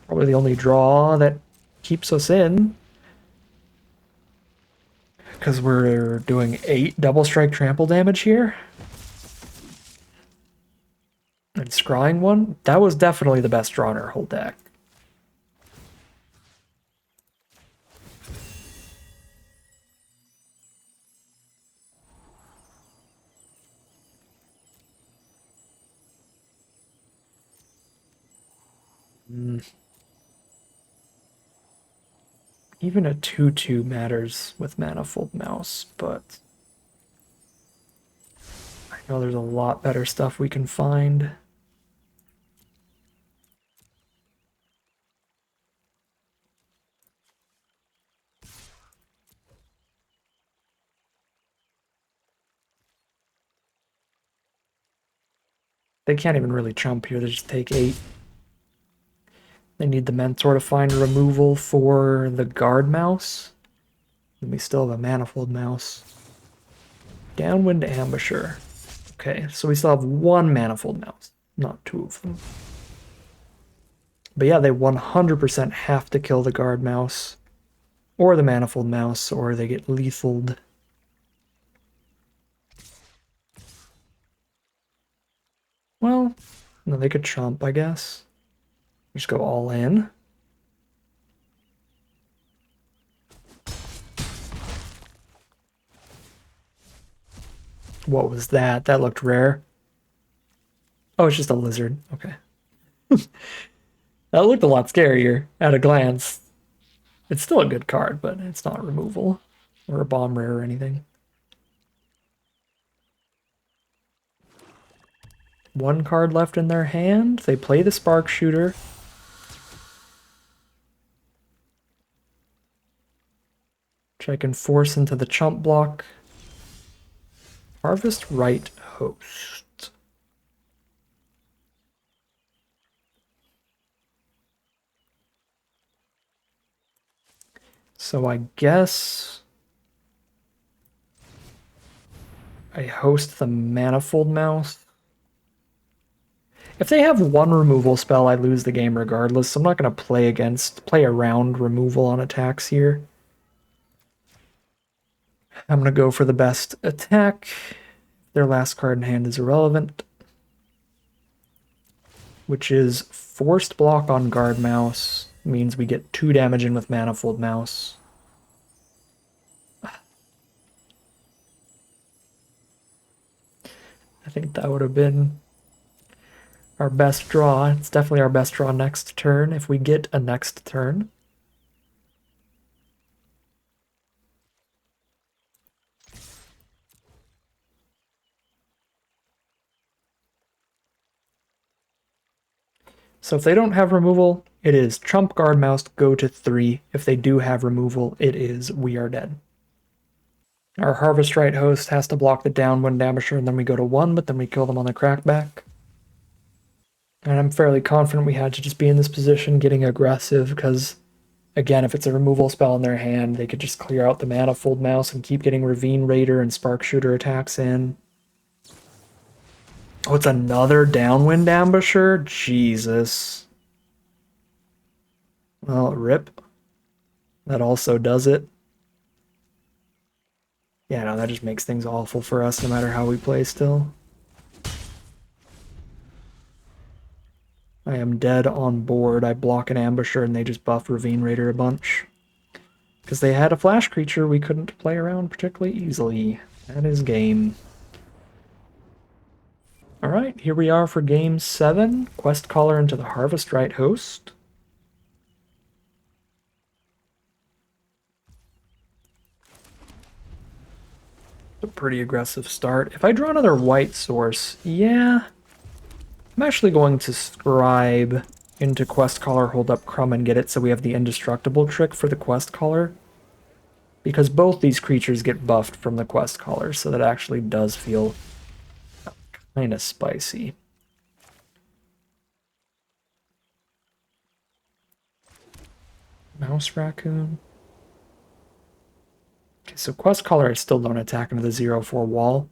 probably the only draw that keeps us in. Because we're doing 8 double strike trample damage here. And scrying 1. That was definitely the best draw in our whole deck. Even a 2-2 matters with Manifold Mouse, but I know there's a lot better stuff we can find. They can't even really chump here, they just take 8. They need the Mentor to find removal for the Guard Mouse. And we still have a Manifold Mouse. Downwind Ambusher. Okay, so we still have 1 Manifold Mouse, not 2 of them. But yeah, they 100% have to kill the Guard Mouse, or the Manifold Mouse, or they get lethaled. Well, no, they could chump, I guess. Just go all in. What was that? That looked rare. Oh, it's just a lizard. Okay. That looked a lot scarier at a glance. It's still a good card, but it's not removal or a bomb rare or anything. One card left in their hand. They play the Spark Shooter. Which I can force into the chump block. Harvest Right Host. So I guess I host the Manifold Mouse. If they have one removal spell, I lose the game regardless. So I'm not going to play around removal on attacks here. I'm going to go for the best attack. Their last card in hand is irrelevant, which is Forced Block on Guard Mouse. Means we get 2 damage in with Manifold Mouse. I think that would have been our best draw. It's definitely our best draw next turn if we get a next turn. So if they don't have removal, it is Trump Guard Mouse, go to 3. If they do have removal, it is We Are Dead. Our Harvest Right Host has to block the downwind Ambusher, and then we go to 1, but then we kill them on the crackback. And I'm fairly confident we had to just be in this position getting aggressive, because, again, if it's a removal spell in their hand, they could just clear out the Manifold Mouse and keep getting Ravine Raider and Spark Shooter attacks in. Oh, it's another downwind Ambusher? Jesus. Well, rip. That also does it. Yeah, no, that just makes things awful for us no matter how we play still. I am dead on board. I block an Ambusher and they just buff Ravine Raider a bunch. Because they had a flash creature we couldn't play around particularly easily. That is game. Alright, here we are for game 7. Quest Caller into the Harvest Right Host. A pretty aggressive start. If I draw another white source, yeah, I'm actually going to scribe into Quest Caller, hold up Crumb, and get it so we have the indestructible trick for the Quest Caller. Because both these creatures get buffed from the Quest Caller, so that actually does feel kind of spicy. Mouse Raccoon. Okay, so Quest Caller I still don't attack into the 0/4 wall.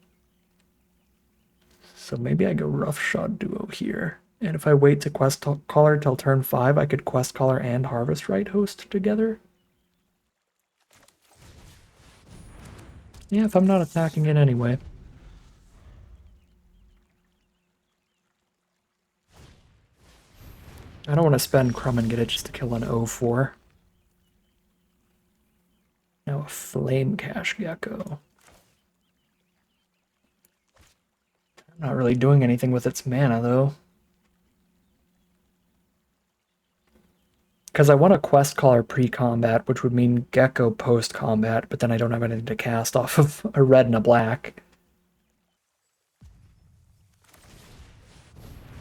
So maybe I go Roughshod Duo here. And if I wait to Quest Caller till turn 5, I could Quest Caller and Harvest Right Host together. Yeah, if I'm not attacking it anyway. I don't want to spend Crumb and get it just to kill an 0/4. Now a Flame Cash Gecko. I'm not really doing anything with its mana, though. Because I want a Quest Caller pre-combat, which would mean Gecko post-combat, but then I don't have anything to cast off of a red and a black.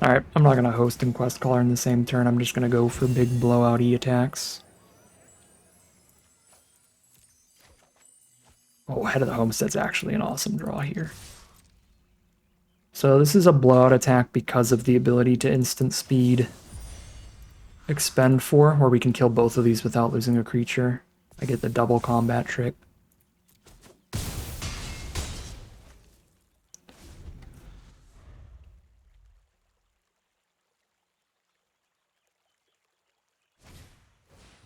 Alright, I'm not going to host and Quest Caller in the same turn. I'm just going to go for big blowout-y attacks. Oh, Head of the Homestead's actually an awesome draw here. So this is a blowout attack because of the ability to instant speed expend 4, where we can kill both of these without losing a creature. I get the double combat trick.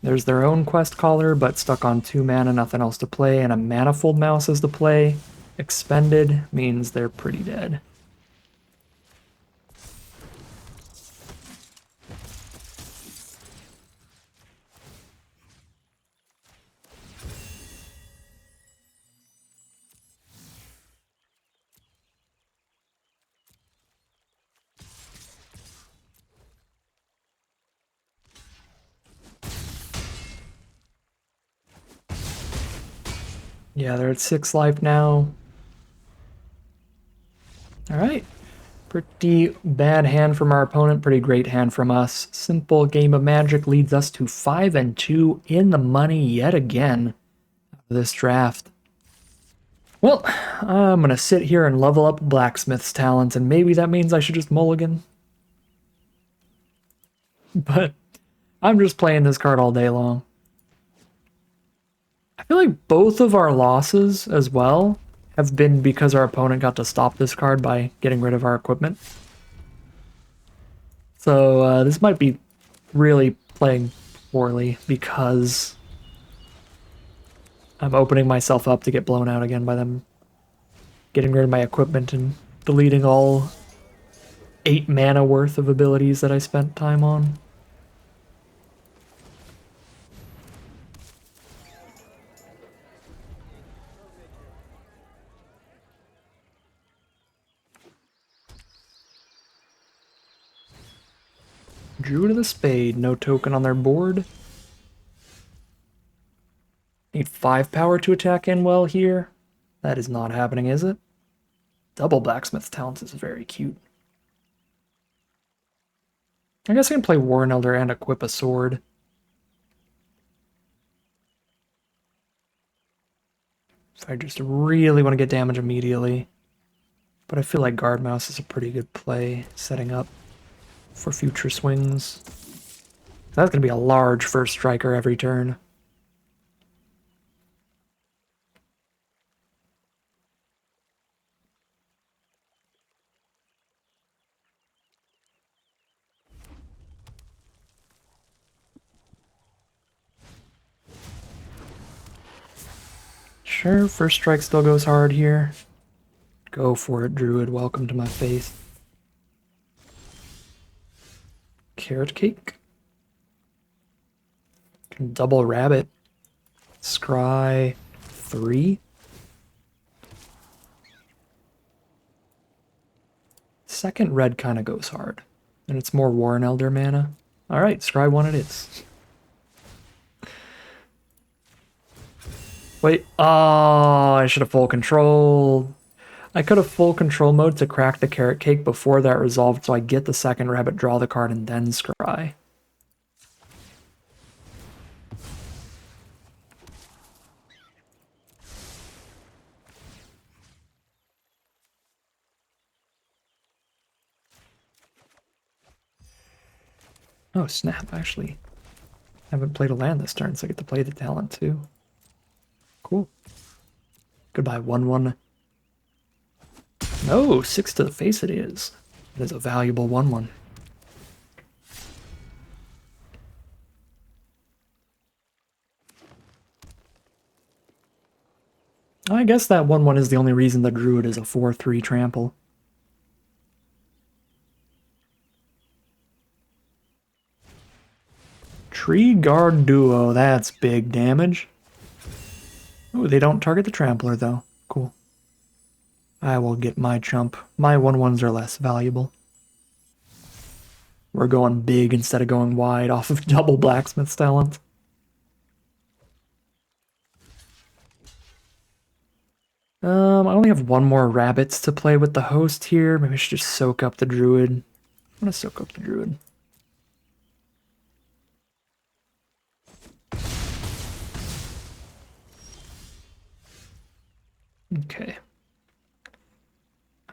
There's their own Quest Caller, but stuck on 2 mana, nothing else to play, and a Manifold Mouse as the play. Expended means they're pretty dead. Yeah, they're at 6 life now. Alright. Pretty bad hand from our opponent, pretty great hand from us. Simple game of Magic leads us to 5-2 in the money yet again this draft. Well, I'm gonna sit here and level up Blacksmith's talents, and maybe that means I should just mulligan. But I'm just playing this card all day long. I feel like both of our losses as well have been because our opponent got to stop this card by getting rid of our equipment. So this might be really playing poorly because I'm opening myself up to get blown out again by them getting rid of my equipment and deleting all 8 mana worth of abilities that I spent time on. Druid of the Spade, no token on their board. Need 5 power to attack in well here. That is not happening, is it? Double Blacksmith's Talents is very cute. I guess I can play Warren Elder and equip a sword. If I just really want to get damage immediately. But I feel like Guard Mouse is a pretty good play, setting up for future swings. That's going to be a large first striker every turn. Sure, first strike still goes hard here. Go for it, Druid. Welcome to my faith. Carrot Cake. Can double Rabbit. Scry 3. Second red kind of goes hard. And it's more Warren Elder mana. Alright, Scry 1 it is. Wait, oh, I should have full control. I could have full control mode to crack the Carrot Cake before that resolved, so I get the second rabbit, draw the card, and then scry. Oh, snap, actually. I haven't played a land this turn, so I get to play the talent too. Cool. Goodbye, 1/1. No, 6 to the face it is. It is a valuable 1/1. I guess that 1/1 is the only reason the Druid is a 4/3 trample. Tree Guard Duo, that's big damage. Oh, they don't target the Trampler though. Cool. I will get my chump. My 1/1s are less valuable. We're going big instead of going wide off of double Blacksmith's Talent. I only have one more rabbits to play with the host here. Maybe I should just soak up the Druid. I'm gonna soak up the Druid. Okay.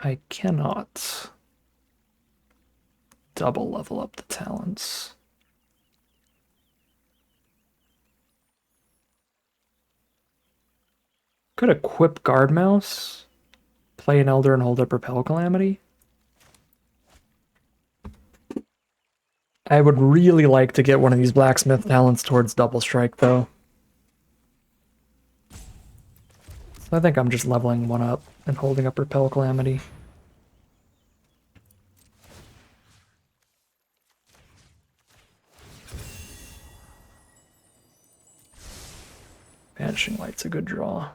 I cannot double level up the talents. Could equip Guard Mouse, play an Elder, and hold up Repel Calamity. I would really like to get one of these Blacksmith talents towards Double Strike, though. So I think I'm just leveling one up and holding up Repel Calamity. Vanishing Light's a good draw.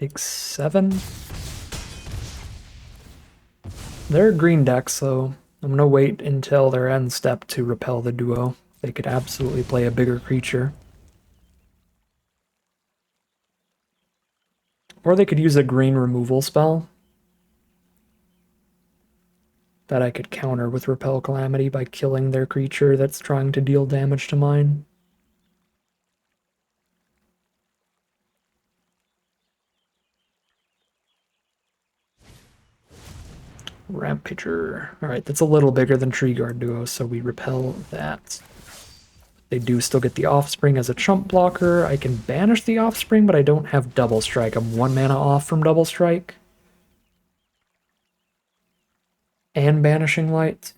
Take 7. They're a green deck, so I'm going to wait until their end step to repel the duo. They could absolutely play a bigger creature. Or they could use a green removal spell that I could counter with Repel Calamity by killing their creature that's trying to deal damage to mine. Rampager. Alright, that's a little bigger than Tree Guard Duo, so we repel that. They do still get the Offspring as a chump blocker. I can banish the Offspring, but I don't have Double Strike. I'm 1 mana off from Double Strike. And Banishing Light.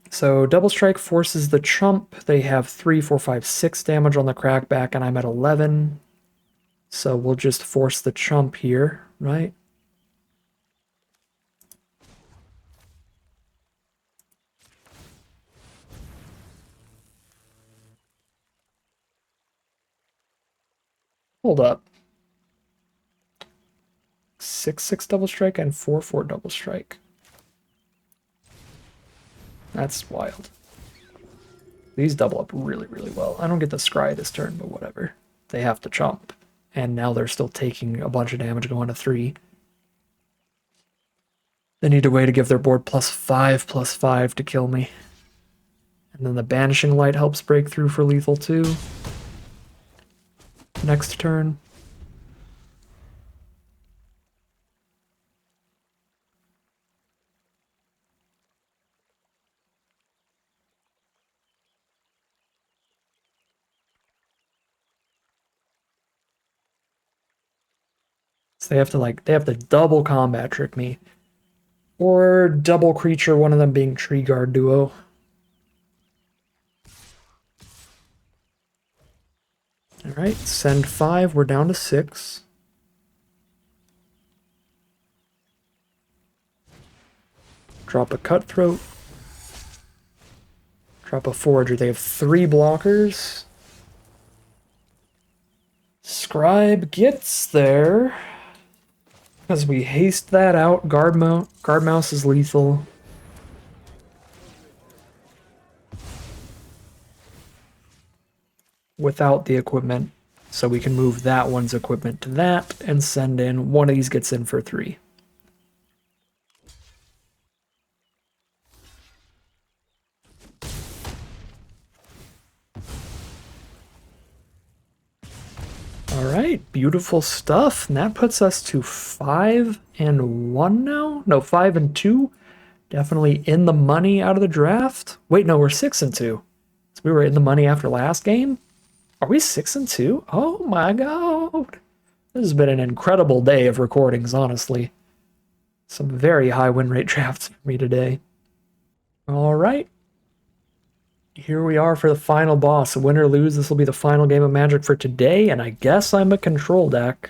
So Double Strike forces the chump. They have 3, 4, 5, 6 damage on the crackback, and I'm at 11. So we'll just force the chump here, right? Hold up. 6/6 Double Strike and 4/4 Double Strike. That's wild. These double up really, really well. I don't get the scry this turn, but whatever. They have to chomp. And now they're still taking a bunch of damage going to 3. They need a way to give their board +5/+5 to kill me. And then the Banishing Light helps break through for lethal too. Next turn. So they have to double combat trick me. Or double creature, one of them being Tree Guard Duo. Alright, send 5, we're down to 6. Drop a Cutthroat. Drop a Forager. They have 3 blockers. Scribe gets there. Because we haste that out. Guard Mouse is lethal. Without the equipment. So we can move that one's equipment to that and send in. One of these gets in for 3. Alright, beautiful stuff. And that puts us to 5-1 now? No, 5-2. Definitely in the money out of the draft. Wait, no, we're 6-2. So we were in the money after last game? Are we 6-2? Oh my god. This has been an incredible day of recordings, honestly. Some very high win rate drafts for me today. Alright. Here we are for the final boss. Win or lose, this will be the final game of Magic for today, and I guess I'm a control deck.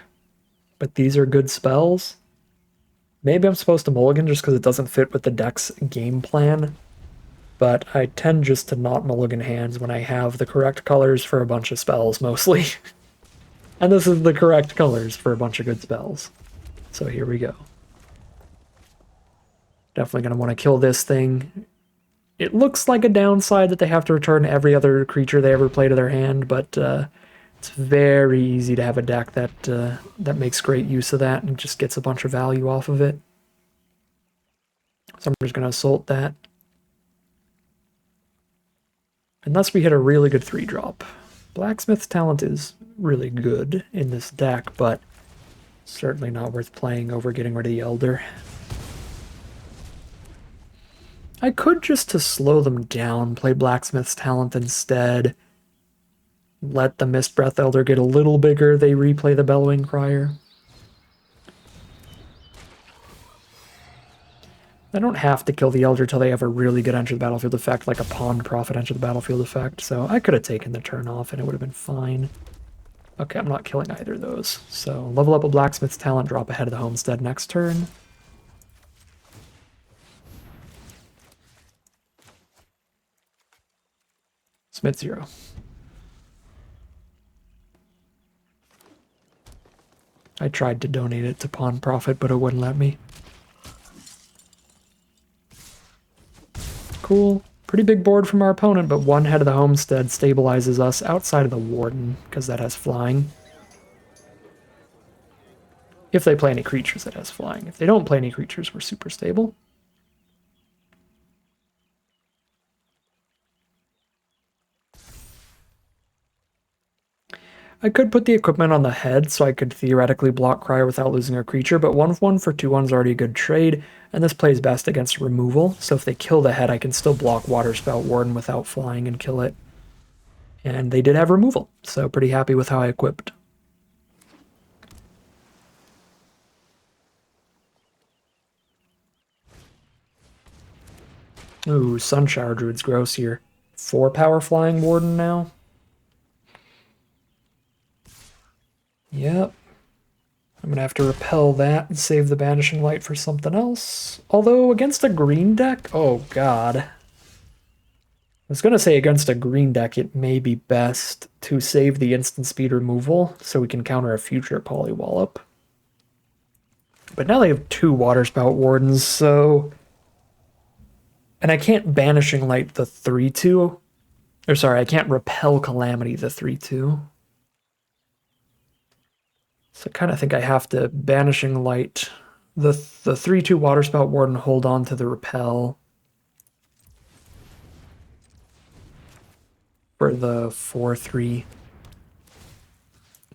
But these are good spells. Maybe I'm supposed to mulligan just because it doesn't fit with the deck's game plan. But I tend just to not mulligan hands when I have the correct colors for a bunch of spells, mostly. And this is the correct colors for a bunch of good spells. So here we go. Definitely going to want to kill this thing. It looks like a downside that they have to return every other creature they ever play to their hand, but it's very easy to have a deck that that makes great use of that and just gets a bunch of value off of it. So I'm just going to assault that. Unless we hit a really good 3-drop. Blacksmith's Talent is really good in this deck, but certainly not worth playing over getting rid of the Elder. I could, just to slow them down, play Blacksmith's Talent instead. Let the Mist Breath Elder get a little bigger, they replay the Bellowing Crier. I don't have to kill the Elder till they have a really good enter the battlefield effect, like a Pawn Prophet enter the battlefield effect, so I could have taken the turn off and it would have been fine. Okay, I'm not killing either of those. So level up a Blacksmith's Talent, drop ahead of the Homestead next turn. Smith 0. I tried to donate it to Pawn Profit, but it wouldn't let me. Cool. Pretty big board from our opponent, but one head of the homestead stabilizes us outside of the warden, because that has flying. If they play any creatures, that has flying. If they don't play any creatures, we're super stable. I could put the equipment on the head, so I could theoretically block Crier without losing a creature, but 1/1 for 2/1 is already a good trade, and this plays best against removal, so if they kill the head, I can still block Waterspout Warden without flying and kill it. And they did have removal, so pretty happy with how I equipped. Ooh, Sunshower Druid's gross here. 4 power flying Warden now. Yep. I'm going to have to repel that and save the Banishing Light for something else. Although, against a green deck? Oh, God. I was going to say against a green deck, it may be best to save the instant speed removal so we can counter a future Polywallop. But now they have 2 Waterspout Wardens, so... And I can't Banishing Light the 3/2. Or sorry, I can't Repel Calamity the 3/2. So I kind of think I have to Banishing Light the 3/2 Waterspout Warden, hold on to the Repel for the 4/3.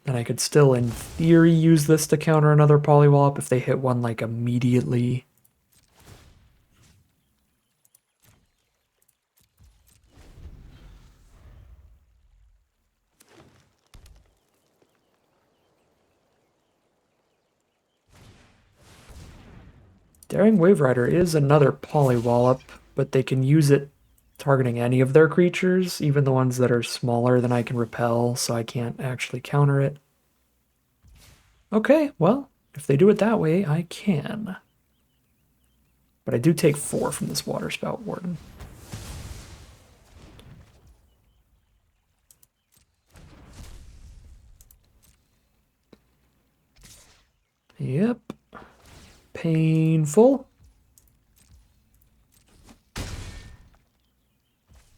And I could still, in theory, use this to counter another Polywallop if they hit one, like, immediately. Daring Wave Rider is another Polywallop, but they can use it targeting any of their creatures, even the ones that are smaller than I can repel, so I can't actually counter it. Okay, well, if they do it that way, I can. But I do take 4 from this Waterspout Warden. Yep. Painful.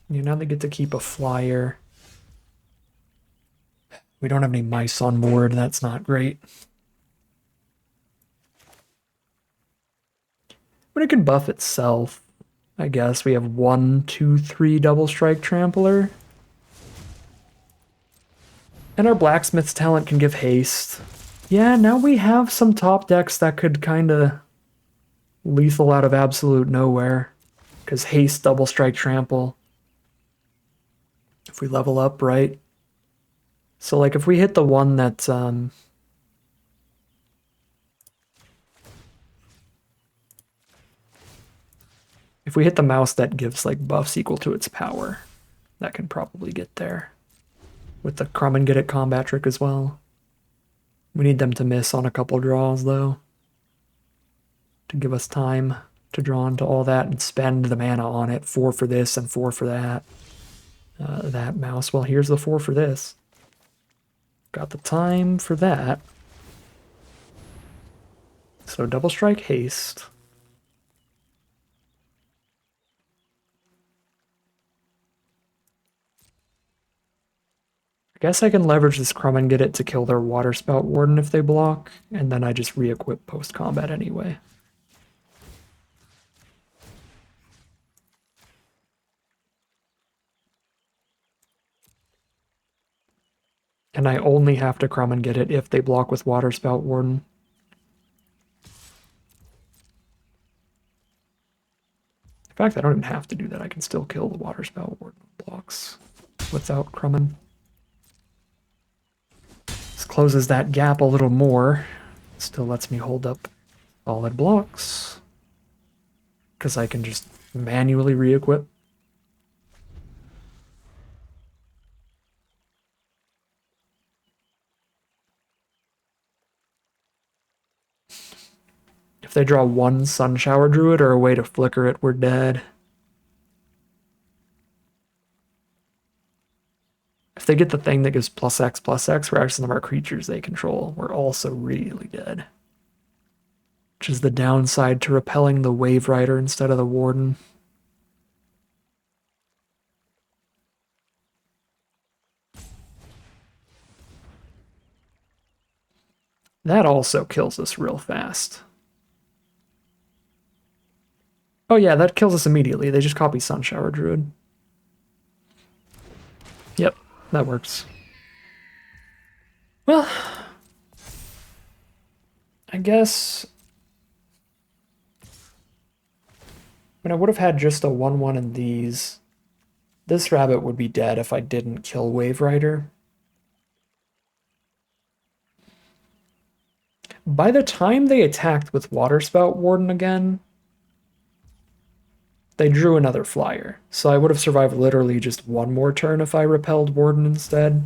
Yeah, now they get to keep a flyer. We don't have any mice on board, that's not great. But it can buff itself, I guess. We have 1, 2, 3 Double Strike Trampler. And our Blacksmith's Talent can give haste. Yeah, now we have some top decks that could kind of lethal out of absolute nowhere. Because haste, Double Strike, Trample. If we level up, right? So, like, if we hit the one that, if we hit the mouse that gives, like, buffs equal to its power, that can probably get there. With the Crumb and Get It combat trick as well. We need them to miss on a couple draws, though, to give us time to draw into all that and spend the mana on it. 4 for this and 4 for that. That mouse, well, here's the 4 for this. Got the time for that. So Double Strike Haste. I guess I can leverage this Crumb and Get It to kill their Waterspout Warden if they block, and then I just re-equip post-combat anyway. And I only have to Crumb and Get It if they block with Waterspout Warden. In fact, I don't even have to do that. I can still kill the Waterspout Warden blocks without Crumbing. This closes that gap a little more. Still lets me hold up solid blocks. Because I can just manually re-equip. If they draw 1 Sunshower Druid or a way to flicker it, we're dead. If they get the thing that gives +X, for X number of creatures they control, we're also really dead. Which is the downside to repelling the Wave Rider instead of the Warden. That also kills us real fast. Oh yeah, that kills us immediately. They just copy Sunshower Druid. Yep, that works. Well, I guess... I would have had just a 1/1 in these. This rabbit would be dead if I didn't kill Wave Rider. By the time they attacked with Waterspout Warden again, they drew another flyer. So I would have survived literally just one more turn if I repelled Warden instead.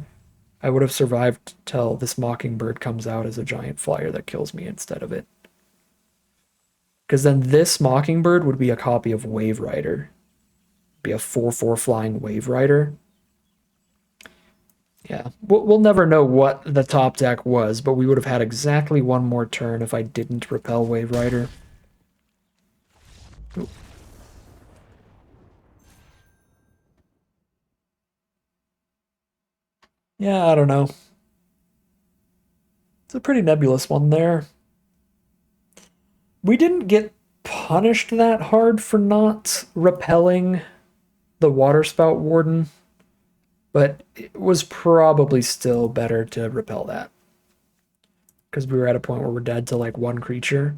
I would have survived till this Mockingbird comes out as a giant flyer that kills me instead of it. Because then this Mockingbird would be a copy of Wave Rider. Be a 4/4 flying Wave Rider. Yeah, we'll never know what the top deck was, but we would have had exactly one more turn if I didn't repel Wave Rider. Ooh. Yeah, I don't know. It's a pretty nebulous one there. We didn't get punished that hard for not repelling the Waterspout Warden, but it was probably still better to repel that. Because we were at a point where we're dead to like one creature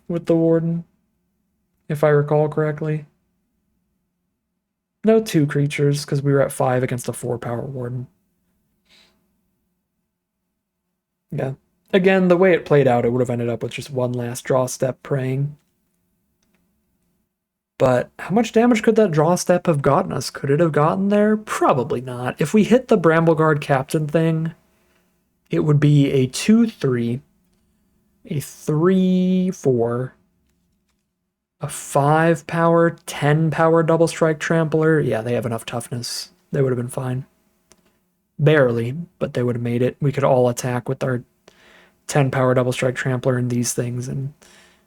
with the Warden, if I recall correctly. No, 2 creatures, because we were at 5 against a 4-power Warden. Yeah. Again, the way it played out, it would have ended up with just one last draw step praying. But how much damage could that draw step have gotten us? Could it have gotten there? Probably not. If we hit the Brambleguard Captain thing, it would be a 2/3, a 3/4, a 5-power, 10-power double strike trampler. Yeah, they have enough toughness. They would have been fine. Barely, but they would have made it. We could all attack with our 10-power double strike trampler and these things and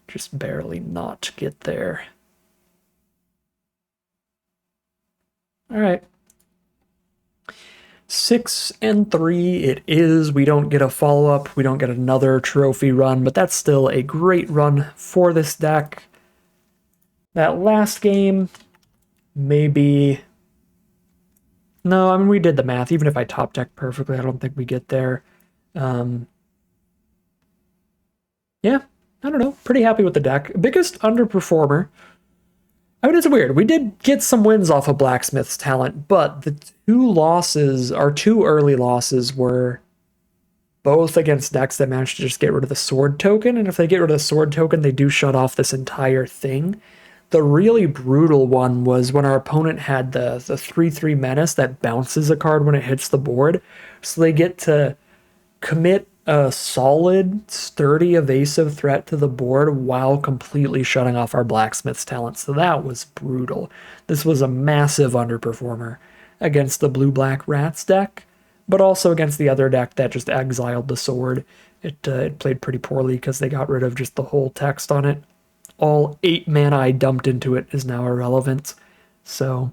just barely not get there. All right. 6-3 it is. We don't get a follow-up. We don't get another trophy run, but that's still a great run for this deck. That last game, maybe... No, I mean, we did the math. Even if I top deck perfectly, I don't think we get there. Yeah, I don't know. Pretty happy with the deck. Biggest underperformer. I mean, it's weird. We did get some wins off of Blacksmith's talent, but the 2 losses, our 2 early losses, were both against decks that managed to just get rid of the sword token, and if they get rid of the sword token, they do shut off this entire thing. The really brutal one was when our opponent had the 3/3 menace that bounces a card when it hits the board, so they get to commit a solid, sturdy, evasive threat to the board while completely shutting off our Blacksmith's talent. So that was brutal. This was a massive underperformer against the blue-black Rats deck, but also against the other deck that just exiled the sword. It played pretty poorly because they got rid of just the whole text on it. All 8 mana I dumped into it is now irrelevant. So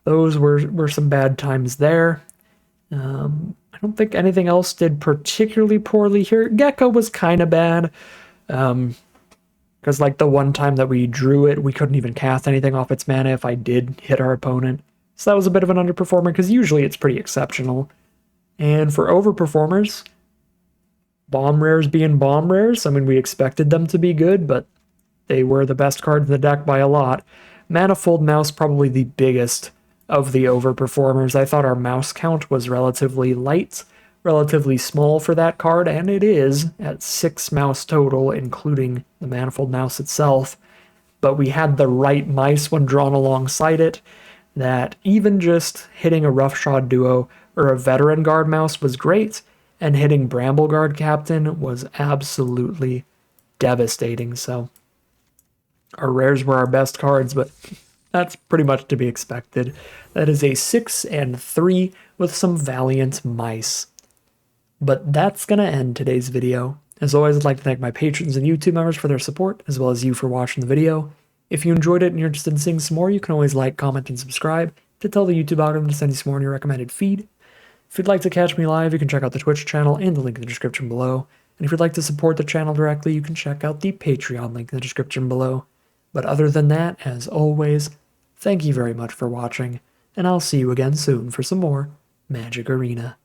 those were some bad times there. I don't think anything else did particularly poorly here. Gecko was kind of bad. Because like the one time that we drew it, we couldn't even cast anything off its mana if I did hit our opponent. So that was a bit of an underperformer, because usually it's pretty exceptional. And for overperformers, bomb rares being bomb rares, I mean, we expected them to be good, but they were the best card in the deck by a lot. Manifold Mouse, probably the biggest of the overperformers. I thought our mouse count was relatively light, relatively small for that card, and it is at 6 mouse total, including the Manifold Mouse itself. But we had the right mice when drawn alongside it, that even just hitting a Roughshod Duo or a Veteran Guard mouse was great, and hitting Brambleguard Captain was absolutely devastating. So our rares were our best cards, but That's pretty much to be expected. That is a 6 and 3 with some valiant mice. But that's going to end today's video. As always, I'd like to thank my patrons and YouTube members for their support, as well as you for watching the video. If you enjoyed it and you're interested in seeing some more, you can always like, comment, and subscribe to tell the YouTube algorithm to send you some more in your recommended feed. If you'd like to catch me live, you can check out the Twitch channel and the link in the description below. And if you'd like to support the channel directly, you can check out the Patreon link in the description below. But other than that, as always, thank you very much for watching, and I'll see you again soon for some more Magic Arena.